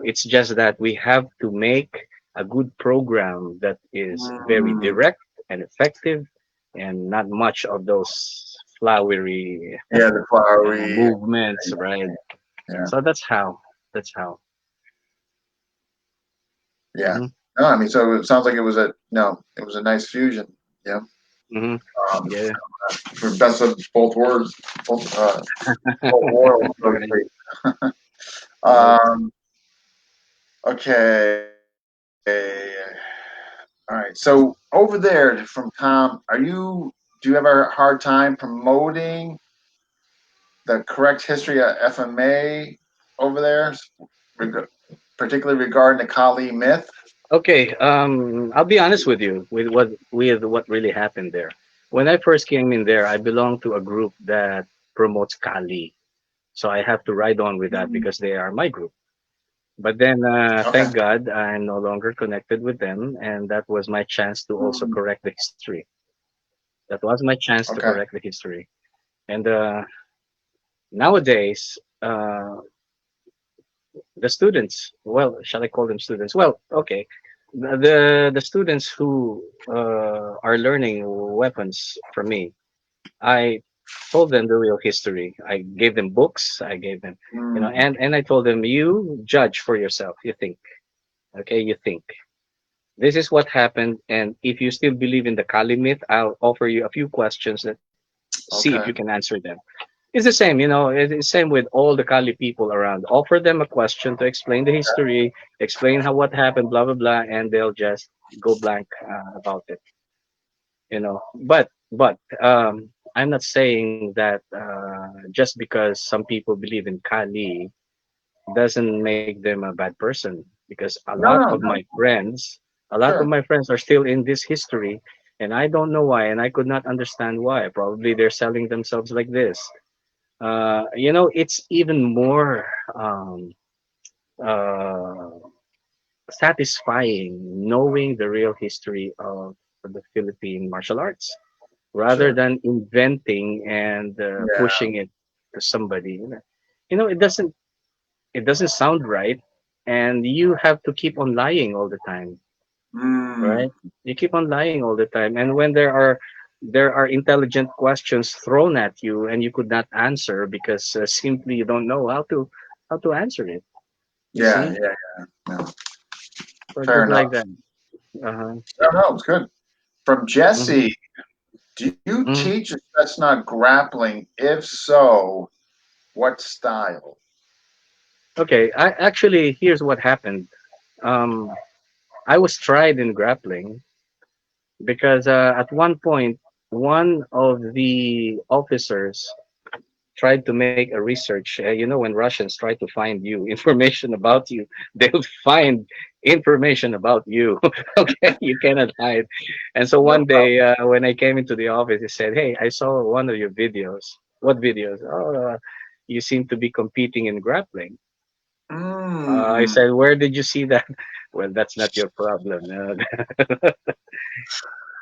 It's just that we have to make a good program that is very mm, direct and effective and not much of those flowery yeah, the flowery. movements, right? Yeah, So that's how. yeah. Hmm. No, I mean, so it sounds like it was a no, it was a nice fusion. Yeah, Hmm. um, Yeah. for best of both worlds, both worlds, so to Right. speak. Right. Um, okay. All right. So over there from Tom, do you have a hard time promoting the correct history of FMA over there, reg- particularly regarding the Kali myth? Okay, I'll be honest with you with what really happened there. When I first came in there, I belonged to a group that promotes Kali, so I have to ride on with that Mm, because they are my group. But then, okay. thank God, I'm no longer connected with them, and that was my chance to also Mm, correct the history. That was my chance to okay. correct the history. And nowadays, the students, well, shall I call them students? Well, okay, the students who are learning weapons from me, I told them the real history. I gave them books. I gave them, Mm, and I told them, you judge for yourself. You think, okay, you think. This is what happened, and if you still believe in the Kali myth, I'll offer you a few questions that see if you okay. can answer them. It's the same, it's the same with all the Kali people around. Offer them a question to explain the history, explain how what happened, blah blah blah, and they'll just go blank about it. But I'm not saying that just because some people believe in Kali doesn't make them a bad person. Because a No, lot no, of no. my friends A lot of Sure. my friends are still in this history, and I don't know why, and I could not understand why. Probably they're selling themselves like this. It's even more uh, satisfying knowing the real history of the Philippine martial arts rather Sure. than inventing and Yeah. pushing it to somebody. It doesn't sound right, and you have to keep on lying all the time, Mm. right? You keep on lying all the time, and when there are intelligent questions thrown at you and you could not answer because simply you don't know how to answer it. You Yeah. see, Yeah. Yeah. so Fair just enough. like that. Uh-huh. No, no, it's good. From hmm Jesse, do you hmm teach if that's not grappling? If so, what style? Okay, here's what happened. Um, I was tried in grappling because at one point, one of the officers tried to make a research. When Russians try to find you, information about you, they'll find information about you. Okay, you cannot hide. And so No one day, when I came into the office, he said, "Hey, I saw one of your videos. What videos? Oh, you seem to be competing in grappling." I problem. said, "Where did you see that?" Well, that's not your problem.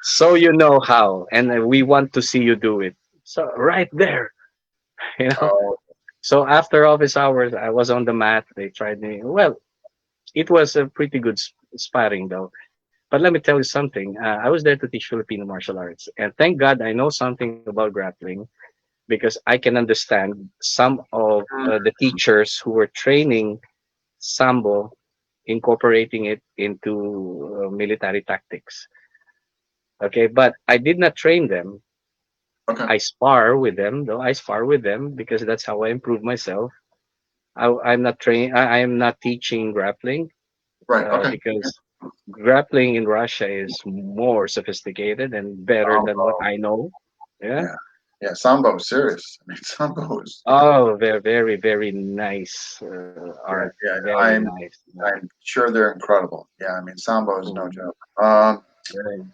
So you know how, and we want to see you do it. So right there, you know. Oh, So after office hours, I was on the mat. They tried me. Well, it was a pretty good sparring though. But let me tell you something. I was there to teach Filipino martial arts, and thank God I know something about grappling because I can understand some of the teachers who were training sambo, incorporating it into military tactics. Okay, but I did not train them. okay. I spar with them, though. I spar with them because that's how I improve myself. I am not teaching grappling Right. Okay. because grappling in Russia is more sophisticated and better than what Sambo. I know. Yeah. Yeah. Yeah. Sambo is serious. I mean, Sambo is. Oh, they're very, very nice art. Yeah. Yeah. Very nice. I'm sure they're incredible. Yeah. I mean, Sambo is no Mhm. joke. Right.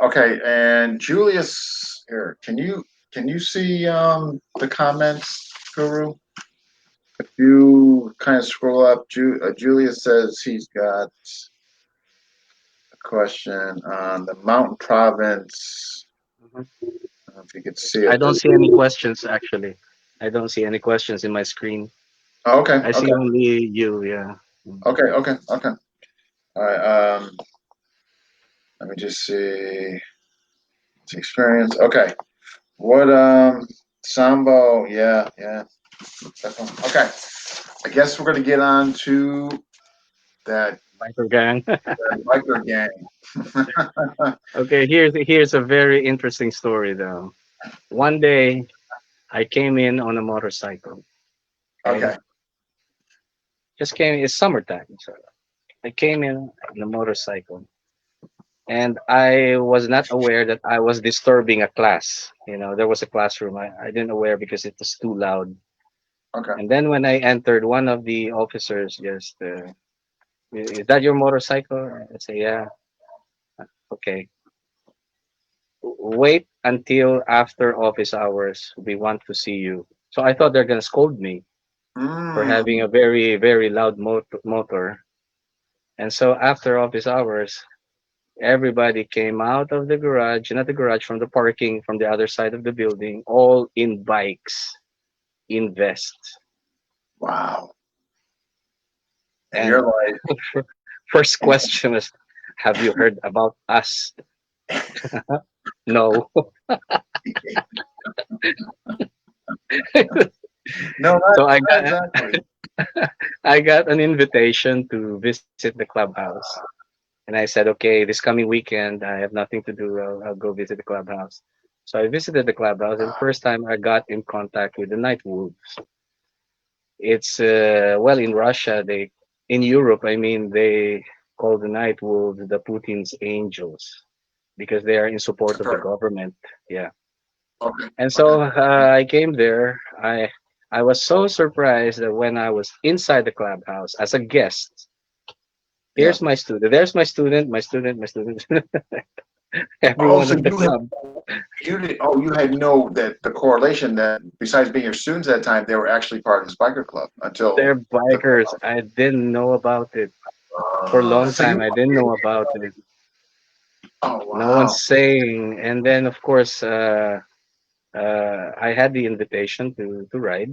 Okay. And Julius, here, can you see the comments, Guru? If you kind of scroll up, Julius says he's got a question on the Mountain Province. Mhm. I don't know if you could see I it. don't see any questions actually. I don't see any questions in my screen. Oh, okay. I see Okay. only you. Yeah. Okay. Okay. Okay. All right. Let me just see. Experience. Okay. What Sambo? Yeah, yeah. Definitely. Okay. I guess we're gonna get on to that, Biker gang. that biker gang. Okay, here's a very interesting story though. One day I came in on a motorcycle. Okay, Okay. just came. It's summertime, so I came in on a motorcycle, and I was not aware that I was disturbing a class. There was a classroom. I didn't aware because it was too loud. Okay. And then when I entered, one of the officers just, "Is that your motorcycle?" I say, "Yeah." Okay. Wait until after office hours. We want to see you. So I thought they're gonna scold me for having Mm. a very, very loud motor. And so after office hours, everybody came out of the garage, not the garage, from the parking from the other side of the building, all in bikes, in vests. Wow. And you're And like, first question is, have you heard about us? No. no, not, So I not got exactly. I got an invitation to visit the clubhouse. And I said, okay, this coming weekend, I have nothing to do. I'll go visit the clubhouse. So I visited the clubhouse, and the first time I got in contact with the night wolves. It's well, in Russia, in Europe, I mean, they call the night wolves the Putin's angels because they are in support of the Sure. government. Yeah, Okay. and Okay. so I came there. I was so surprised that when I was inside the clubhouse as a guest, Yeah. Here's my student. There's my student. My student. My student. Oh, Everyone so at the you had club. you did oh you had no that the correlation that besides being your students at that time, they were actually part of this biker club until They're the bikers. I didn't know about it for a long so you time. I didn't know about it. oh No one's wow. saying. And then, of course, I had the invitation to ride,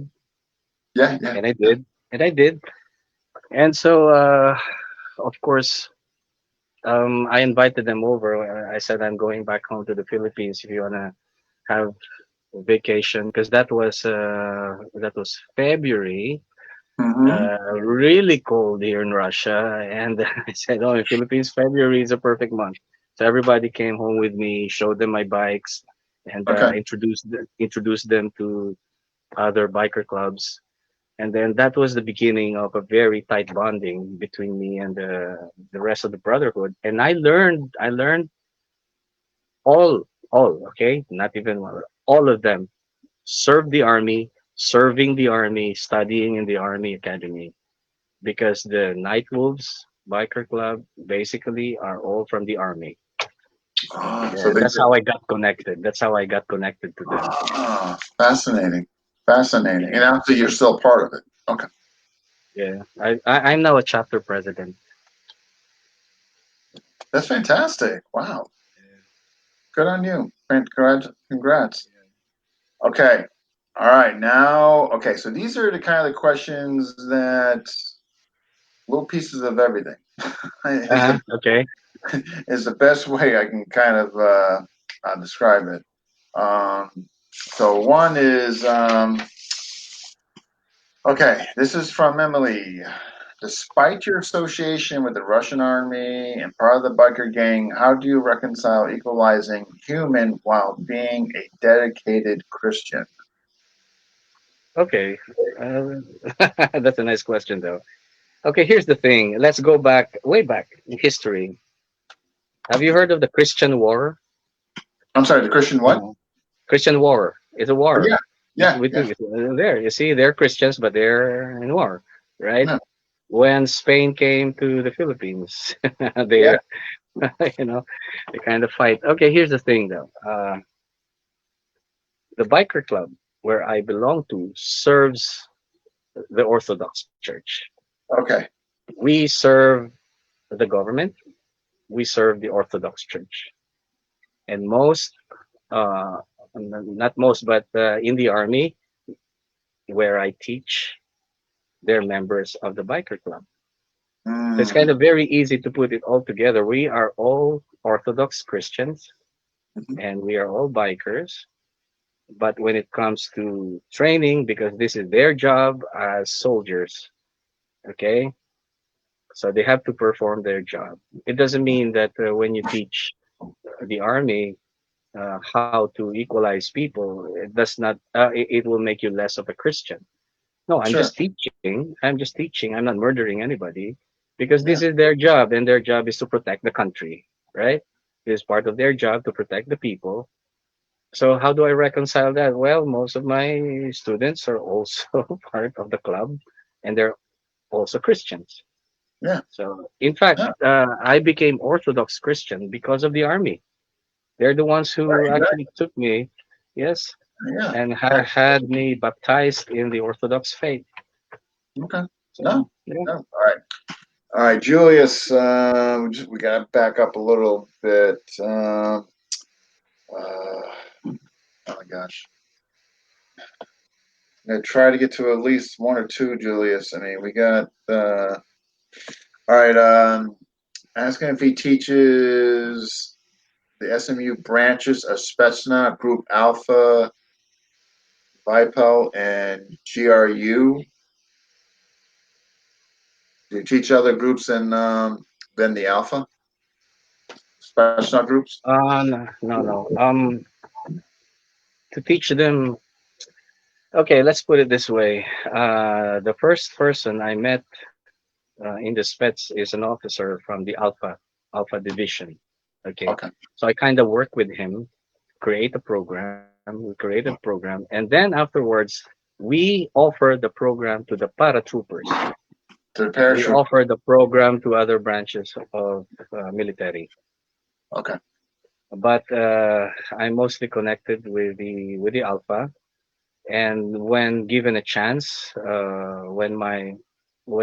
Yeah, yeah, and I yeah. did, and I did. And so, of course, I invited them over. I said I'm going back home to the Philippines if you wanna have a vacation, because that was February, Mm-hmm. really cold here in Russia, and I said, "Oh, in Philippines, February is a perfect month." So everybody came home with me, showed them my bikes, and Okay. introduced them to other biker clubs. And then that was the beginning of a very tight bonding between me and the rest of the brotherhood. And I learned all, okay, not even one, all of them served the army, serving the army, studying in the army academy, because the Night Wolves biker club basically are all from the army. So And they that's did. how I got connected. That's how I got connected to them. Fascinating, fascinating. And Yeah. obviously, you're still part of it. Okay, Yeah. I'm now a chapter president. that's fantastic. Wow, good on you. Congrats, congrats. Okay, all right. Now, okay. So these are the kind of questions that little pieces of everything is the Okay. is the best way I can kind of describe it. So one is okay. This is from Emily. Despite your association with the Russian army and part of the biker gang, how do you reconcile equalizing human while being a dedicated Christian? Okay. Uh, that's a nice question, though. Okay, here's the thing. Let's go back, way back in history. Have you heard of the Christian War? I'm sorry, the Christian what? No. Christian War. It's a Oh, war. yeah, yeah, yeah, There, you see, they're Christians, but they're in war, right? yeah, When Spain came to the Philippines, yeah. they, you know, they kind of fight. Okay, here's the thing, though. The biker club where I belong to serves the Orthodox Church. Okay. We serve the government. We serve the Orthodox Church, and uh, not most, but in the army where I teach, they're members of the biker club. So it's kind Mm-hmm. of very easy to put it all together. We are all Orthodox Christians and we are all bikers. But when it comes to training, because this is their job as soldiers, okay? So they have to perform their job. It doesn't mean that when you teach the army how to equalize people, it will make you less of a Christian. No, I'm Sure. just teaching. I'm just teaching. I'm not murdering anybody because this Yeah. is their job, and their job is to protect the country, right? It is part of their job to protect the people. So how do I reconcile that? Well, most of my students are also part of the club, and they're also Christians. Yeah. So in fact, Yeah. I became Orthodox Christian because of the army. They're the ones who Right. actually took me, yes, Yeah. and Yeah. had me baptized in the Orthodox faith. Okay. No. So yeah. No. All right. All right, Julius. We got to back up a little bit. Oh my gosh. I'm gonna try to get to at least one or two, Julius. I mean, we got. All right. Asking if he teaches the SMU branches of Spetsnaz, Group Alpha, VIPEL, and GRU. Do you teach other groups than the Alpha Spetsnaz groups? No, no, no. To teach them. Okay, let's put it this way. The first person I met in the Spets is an officer from the Alpha division. Okay, Okay. so I kind of work with him, create a program. We create a program, and then afterwards we offer the program to the paratroopers. To the We parachute. offer the program to other branches of military, Okay. but I'm mostly connected with the Alpha. And when given a chance, when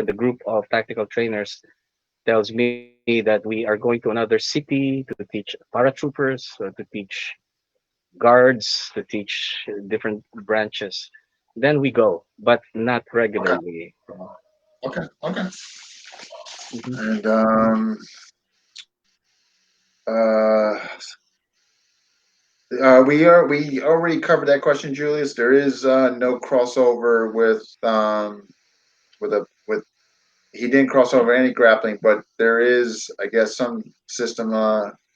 the group of tactical trainers tells me that we are going to another city to teach paratroopers, to teach guards, to teach different branches, then we go, but not Okay. regularly. Okay. Okay. Mhm. And uh, we already covered that question, Julius. There is no crossover with he didn't cross over any grappling, but there is, I guess, some system,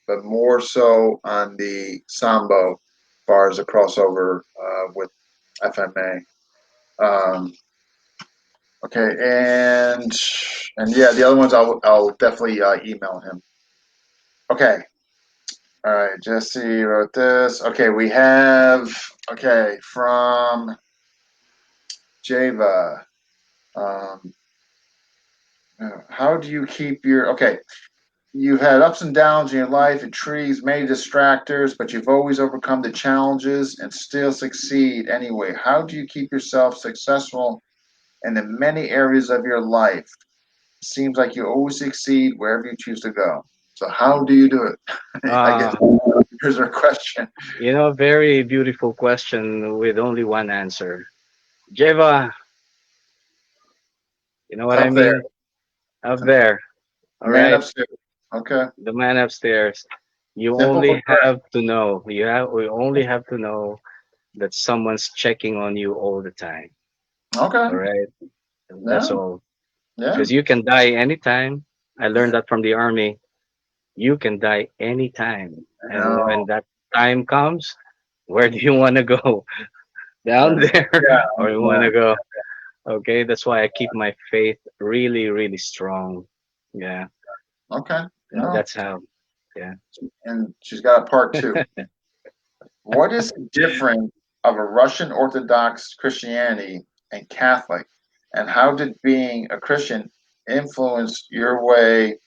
but more so on the sambo, as far as a crossover with FMA. Okay, and yeah, the other ones I'll definitely email him. Okay, all right. Jesse wrote this. Okay, we have from Java. Um, how do you keep your okay? You've had ups and downs in your life, intrigues, many distractors, but you've always overcome the challenges and still succeed anyway. How do you keep yourself successful in the many areas of your life? It seems like you always succeed wherever you choose to go. So how do you do it? I guess Uh, here's our question. very beautiful question with only one answer. Jeva, you know what I Up there, mean? Up there, all man right? upstairs. Okay, The man upstairs. You simple but only correct. have to know. We only have to know that someone's checking on you all the time. Okay, All right? That's yeah, all. yeah. Because you can die anytime. I learned that from the army. You can die anytime. I And when know. that time comes, where do you want to go? Down there, or you want Yeah. to go? Okay, that's why I keep my faith really, really strong. Yeah, Okay. yeah, No, that's how. Yeah. and she's got a part two. What is the difference of a Russian Orthodox Christianity and Catholic, and how did being a Christian influence your way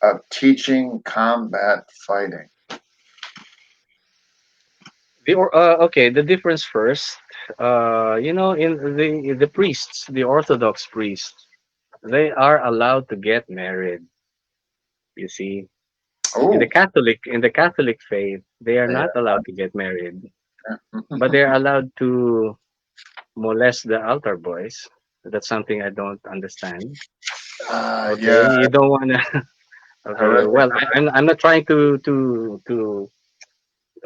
of teaching combat fighting? Okay, the difference first. In the priests, the Orthodox priests, they are allowed to get married. You see, Oh, In the Catholic faith, they are yeah. not allowed to get married, but they're allowed to molest the altar boys. That's something I don't understand. Okay, Yeah, you don't want to. I Okay, read well, that. I'm not trying to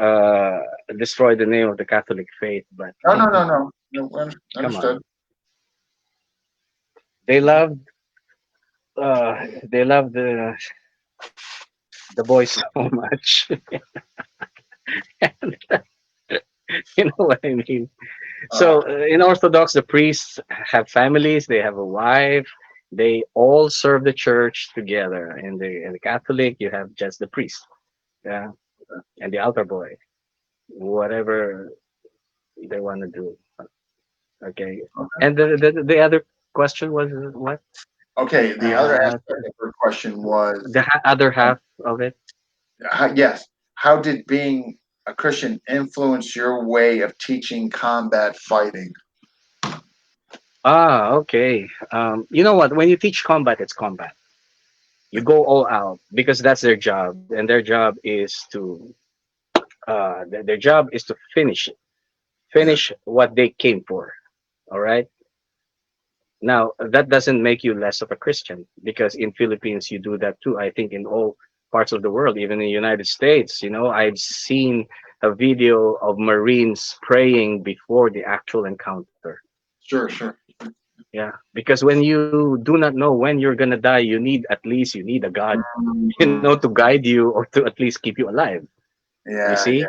uh, destroy the name of the Catholic faith, but No, no, no, no. No, come understood. on, they love they love the boys so much. You know what I mean? Uh, So in Orthodox, the priests have families, they have a wife, they all serve the church together. In the Catholic, you have just the priest, yeah, and the altar boy, whatever they want to do. Okay, and the other question was what? okay, the other What aspect of her question was, the other half of it? yes, how did being a Christian influence your way of teaching combat fighting? Ah, okay. You know what? When you teach combat, it's combat. You go all out because that's their job, and their job is to their job is to Yeah, finish what they came for. All right. Now that doesn't make you less of a Christian because in Philippines you do that too. I think in all parts of the world, even in the United States, I've seen a video of Marines praying before the actual encounter. sure, sure. Yeah, because when you do not know when you're gonna die, you need a God, Mhm. to guide you or to at least keep you alive. You Yeah, see? yeah.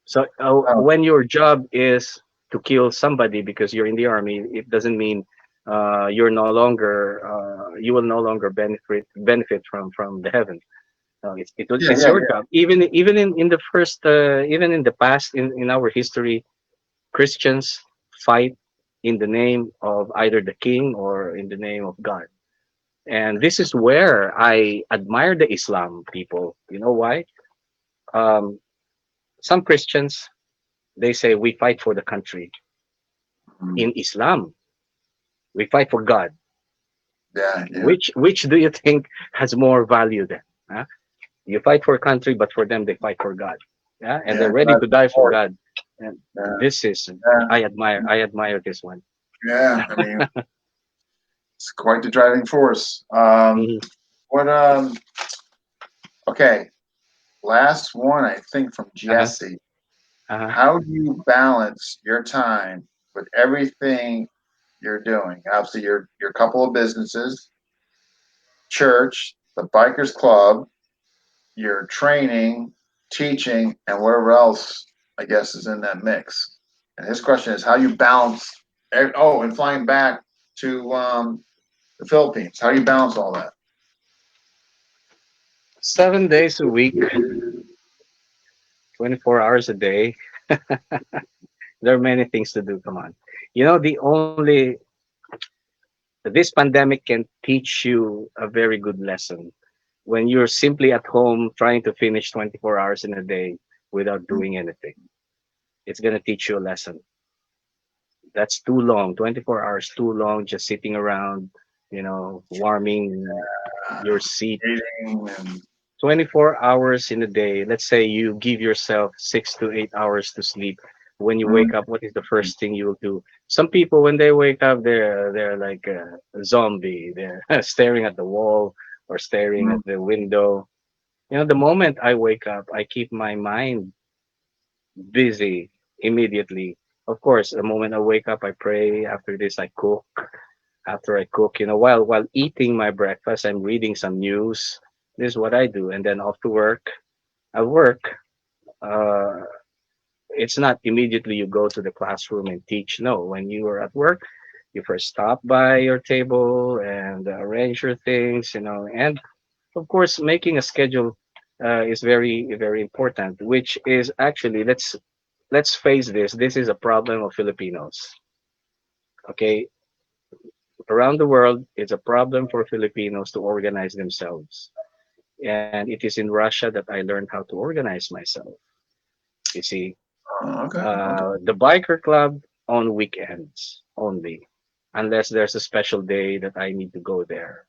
So Oh, when your job is to kill somebody because you're in the army, it doesn't mean you will no longer benefit from the heaven. yeah, It's yeah, your yeah. job. Even in the first, even in the past, in our history, Christians fight. in the name of either the king or in the name of God. And this is where I admire the Islam people. You know why? Um, some Christians, they say we fight for the country. Mm. In Islam, we fight for God. Yeah, yeah, Which do you think has more value then? Huh? You fight for country, but for them they fight for God. Yeah, and yeah. they're ready to die for God. And Yeah, this is yeah, I admire this one. yeah. I mean, it's quite the driving force. Mhm. What? Okay, last one I think from Uh-huh. Jesse. Uh-huh. How do you balance your time with everything you're doing? Obviously, your couple of businesses, church, the bikers club, your training, teaching, and whatever else I guess is in that mix. And his question is how you balance. Oh, and flying back to the Philippines. How do you balance all that? 7 days a week, 24 hours a day. There are many things to do. Come on. You know, the only this pandemic can teach you a very good lesson when you're simply at home trying to finish 24 hours in a day without doing anything. It's going to teach you a lesson. That's too long. 24 hours too long just sitting around, warming your seat. Eating and 24 hours in a day. Let's say you give yourself 6 to 8 hours to sleep. When you mm, wake up, what is the first thing you will do? Some people, when they wake up, they're like a zombie. They're staring at the wall or staring mm, at the window. The moment I wake up, I keep my mind busy immediately. Of course, the moment I wake up, I pray. After this, I cook. After I cook, while eating my breakfast, I'm reading some news. This is what I do, and then off to work. At work, uh, it's not immediately you go to the classroom and teach. No, when you are at work, you first stop by your table and arrange your things, and of course, making a schedule is very, very important. Which is actually let's face this. This is a problem of Filipinos. Okay, around the world, it's a problem for Filipinos to organize themselves. And it is in Russia that I learned how to organize myself. You see, okay, okay. the biker club on weekends only, unless there's a special day that I need to go there.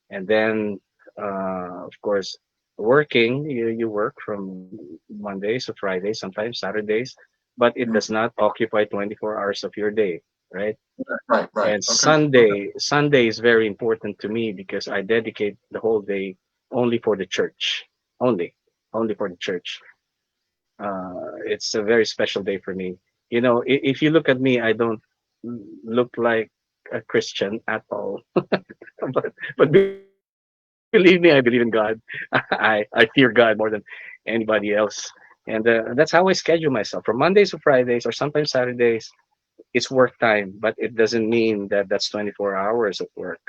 And then, of course, working, you work from Mondays to Fridays, sometimes Saturdays, but it does Mm, not occupy 24 hours of your day, right? right, right. And Okay, okay. Sunday is very important to me because I dedicate the whole day only for the church, only, only for the church. It's a very special day for me. If you look at me, I don't look like a Christian at all. But believe me, I believe in God. I fear God more than anybody else. And that's how I schedule myself from Mondays to Fridays or sometimes Saturdays. It's work time, but it doesn't mean that that's 24 hours of work.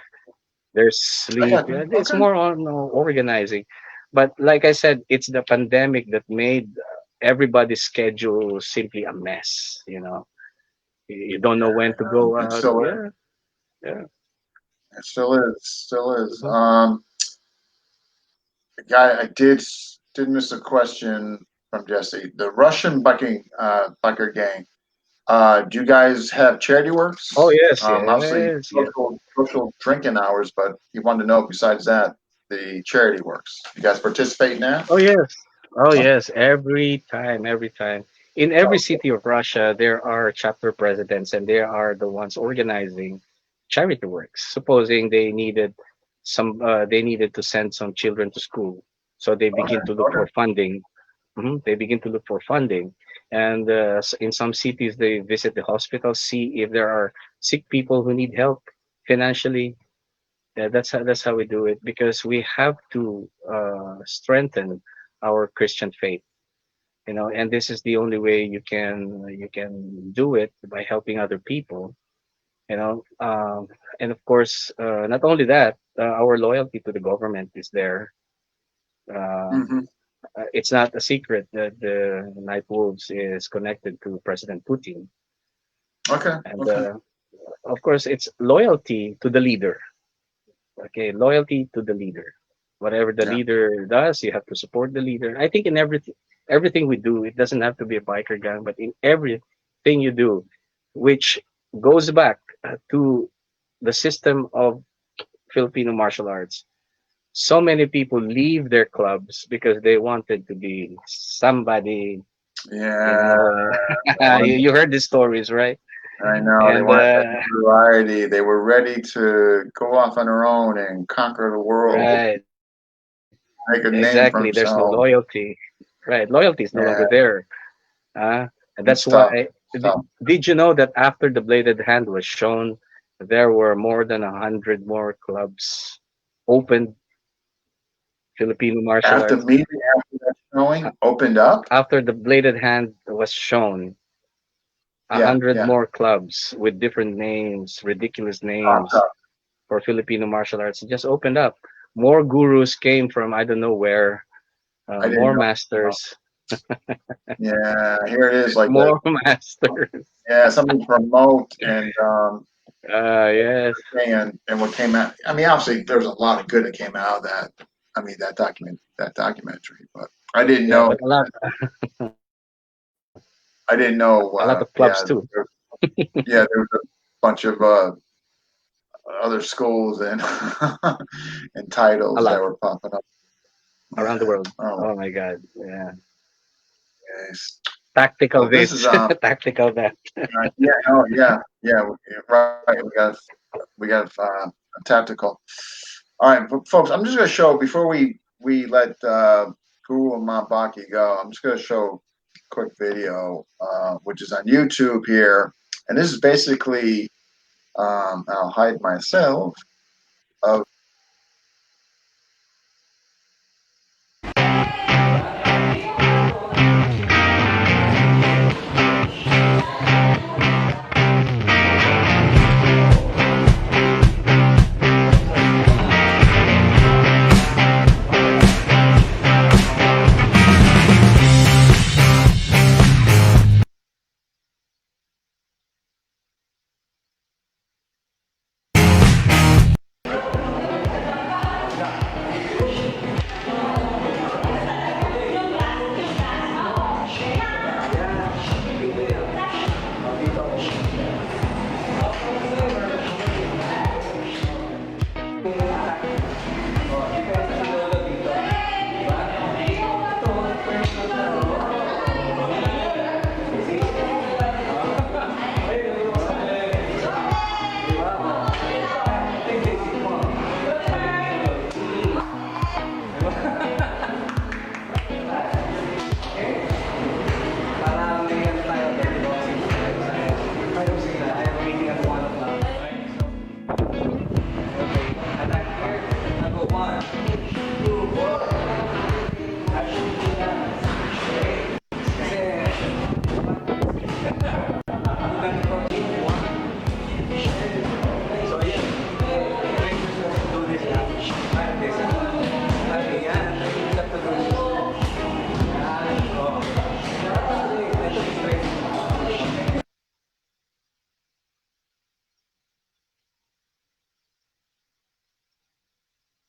There's I sleep. got you. Yeah, it's Okay. more on organizing. But like I said, it's the pandemic that made everybody's schedule simply a mess. You don't know when to go It out. still is. Yeah, yeah. It still is. Still is. Mhm. Guy, I did miss a question from Jesse. The Russian biker gang. Do you guys have charity Oh works? yes, Obviously, yes, yes. social drinking hours, but he wanted to know besides that, the charity works. You guys participate in that? Oh yes. Oh Huh? yes. Every time, every time. In every city of Russia, there are chapter presidents, and they are the ones organizing charity works. Supposing they needed to send some children to school, so they Okay, begin to look okay. for funding. They begin to look for funding, and in some cities, they visit the hospitals, see if there are sick people who need help financially. Yeah, that's how we do it because we have to strengthen our Christian faith, and this is the only way you can do it by helping other people, and of course, not only that, our loyalty to the government is there. Um, Hmm. it's not a secret that the Night Wolves is connected to President Putin. Okay. And Okay. of course, it's loyalty to the leader. Okay, loyalty to the leader. Whatever the Yeah. leader does, you have to support the leader. I think in everything we do, it doesn't have to be a biker gang, but in everything you do, which goes back to the system of Filipino martial arts. So many people leave their clubs because they wanted to be somebody, you Yeah. know. They wanted, You heard these stories, right? I know they And wanted that variety. They were ready to go off on their own and conquer the world, right, make a name exactly. for There's no themselves. loyalty, right? Loyalty is no longer Yeah, there. And it's that's tough. why. It's tough. Did you know that after the bladed hand was shown, there were more than 100 more clubs opened, Filipino martial After arts. meeting, after that Uh, showing opened up. After the bladed hand was shown, a Yeah, hundred yeah. more clubs with different names, ridiculous Popped names up. for Filipino martial arts just opened up. More gurus came from I don't know where. I didn't More know. Well, masters, yeah, here it is. Like more masters. yeah, something promote Yes, and what came out. I mean, obviously, there's a lot of good that came out of that. I mean, that documentary. But I didn't yeah, know. but I didn't a know. lot of clubs Yeah, too yeah, there was a bunch of other schools and and a titles that lot were popping up. around the Yeah. world. Oh, Oh my God, yeah. yes. Tactical Well, this is this, tactical that. yeah. Oh, yeah. Yeah. Right. We got tactical. All right, folks. I'm just going to show before we let Guru and Mambaki go. I'm just going to show a quick video, which is on YouTube here, and this is basically. I'll hide myself. Of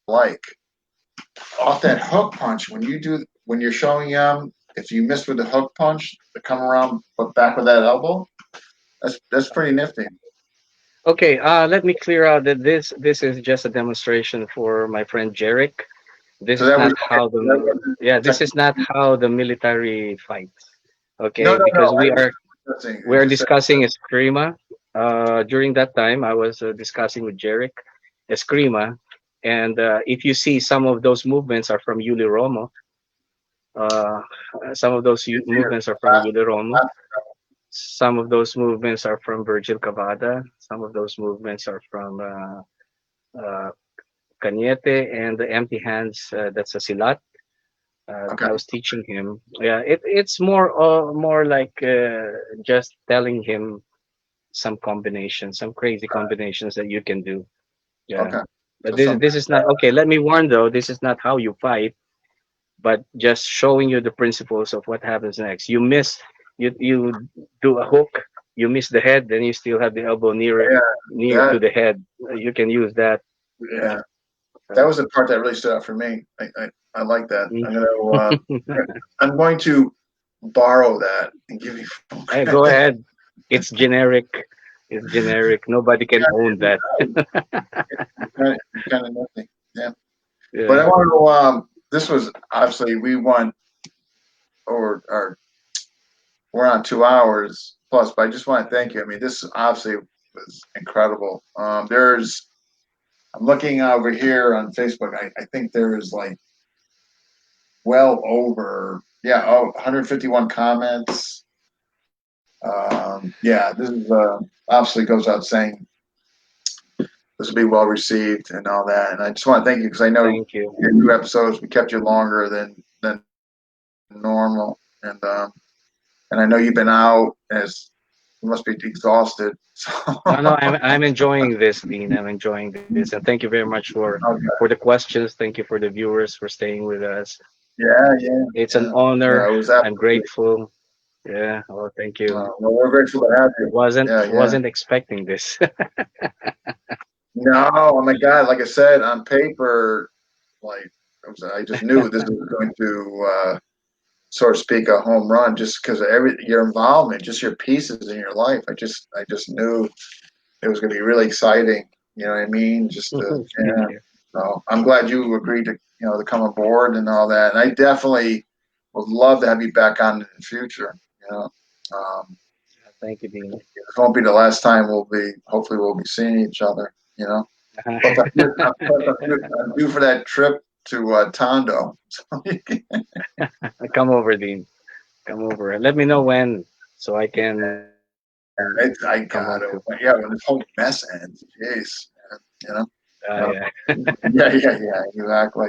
like off that hook punch when you're showing if you miss with the hook punch to come around but back with that elbow, that's pretty nifty. Okay, let me clear out that this is just a demonstration for my friend Jarek. This So is that was not okay. how That this is not how the military fights. no, Okay, no, no. because I was discussing. we It are just said discussing Eskrima. During that time, I was discussing with Jarek Eskrima, and if you see some of those movements are from Yuli Romo. Uh, some of those it's here. movements are from Yuli Romo. Some of those movements are from Virgil Cavada. Some of those movements are from uh, Cañete and the empty hands. That's a silat that Okay. I was teaching him. Yeah, it's more like just telling him some combinations, some crazy combinations that you can do. Yeah, Okay. but So some this is not okay. Let me warn though, this is not how you fight, but just showing you the principles of what happens next. You miss, you do a hook. you miss the head, then you still have the elbow Yeah, near to that the head. You can use that. Yeah. yeah, that So, was the part that really stood out for me. I like that. mm. I'm going to borrow that and give you full Hey, go credit. ahead. It's generic. It's generic. Nobody can own that. Kind of nothing. Yeah, but I Yeah. want to. This was obviously we won or we're on 2 hours plus, but I just want to thank you. I mean, this obviously was incredible. I'm looking over here on Facebook. I think there is like well over, yeah, 151 comments. Yeah, this is obviously goes out saying this will be well received and all that. And I just want to thank you because I know Thank you. your new episodes we kept you longer than normal, and I know you've been out as you must be exhausted. So No, no, I'm enjoying this, Dean. I'm enjoying this, and thank you very much okay. for the questions. Thank you for the viewers for staying with us. Yeah, yeah, It's an yeah, yeah. honor. It was I'm absolutely. grateful. Yeah. Oh, thank you. Well, we're grateful to have you. Yeah, yeah. Wasn't expecting this. No, oh my God! Like I said, on paper, like I just knew this was going to, so to speak, a home run, just because of your involvement, just your pieces in your life. I just knew it was going to be really exciting. You know what I mean? Just Thank yeah. you. So I'm glad you agreed to to come aboard and all that. And I definitely would love to have you back on in the future. You know, um, Thank you, Dean. it won't be the last time we'll be. Hopefully, we'll be seeing each other. You know. Plus, I'm due for that trip to Tondo. So Come over, Dean. Come over and let me know when so I can come over too. I got it. Yeah, when this whole mess ends, jeez, you know. Uh, Yeah. yeah, yeah, yeah, exactly.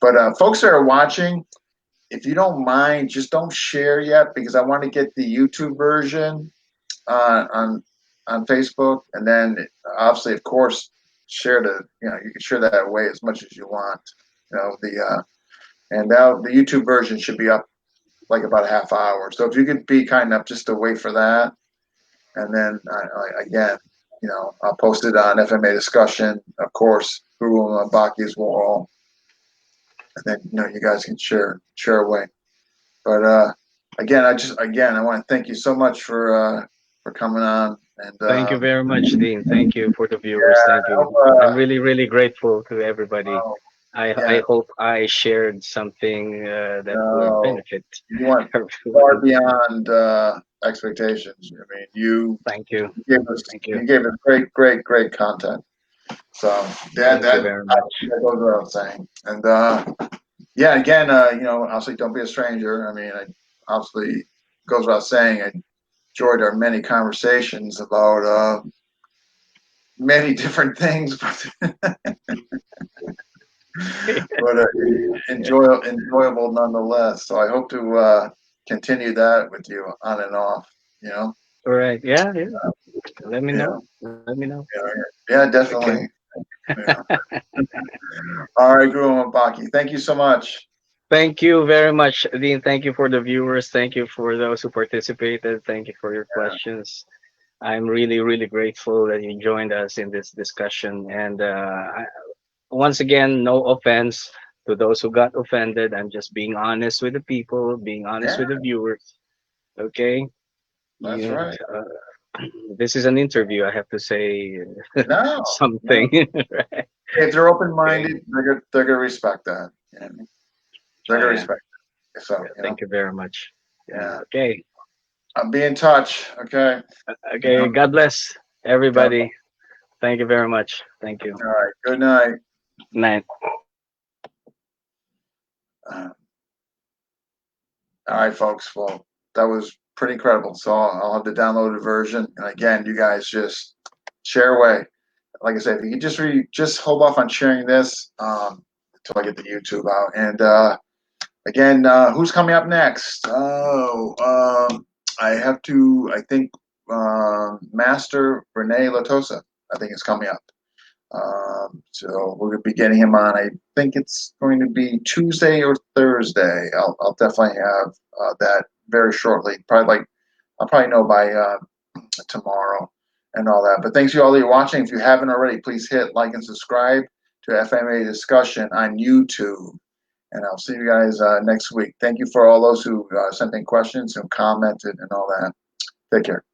But folks that are watching, if you don't mind, just don't share yet because I want to get the YouTube version uh, on on Facebook, and then obviously, of course, share the you can share that away as much as you want. And now the YouTube version should be up like about a half hour. So if you could be kind enough just to wait for that, and then again, I'll post it on FMA discussion, of course, Google and Bakki's wall, and then you guys can share away. But again, I want to thank you so much for coming on, and Thank you very much, Dean. Thank you for the viewers. yeah, Thank I you. hope, I'm really, really grateful to everybody. oh, I yeah, hope I shared something that will no, benefit you went far everyone. beyond expectations. I mean, Thank you. Thank you. you gave us great content. So Thank you very much. that goes without saying. And yeah, again, obviously, don't be a stranger. I mean, obviously goes without saying. I enjoyed our many conversations about many different things, but enjoyable nonetheless. So I hope to continue that with you on and off. You know, All right. Yeah, yeah. Let me yeah, know. Let me know. yeah, Okay. definitely. Yeah. All right, Guru Mumbakki, thank you so much. Thank you very much, Dean. Thank you for the viewers. Thank you for those who participated. Thank you for your questions. I'm really, really grateful that you joined us in this discussion. And once again, no offense to those who got offended. I'm just being honest with the people, being honest Yeah, with the viewers. Okay. that's You, right. this is an interview. I have to say No, no. something. Right? If they're Okay. open-minded, they're gonna respect that. Yeah, they're gonna Yeah. respect it. So, Yeah. Thank you very much. yeah. Okay. I'll be in touch. Okay. You Okay. know. God bless God everybody. bless. Thank you very much. Thank you. All right. Good night. Night. Uh, all right, folks. Well, that was pretty incredible. So I'll have the downloaded version. And again, you guys just share away. Like I said, if you could just hold off on sharing this until I get the YouTube out. And again, who's coming up next? Oh, I have to. I think Master Rene Latosa. I think is coming up. So we're gonna be getting him on. I think it's going to be Tuesday or Thursday. I'll definitely have that very shortly. Probably I'll probably know by tomorrow and all that. But thanks you all that are watching. If you haven't already, please hit like and subscribe to FMA Discussion on YouTube. And I'll see you guys next week. Thank you for all those who sent in questions and commented and all that. Take care.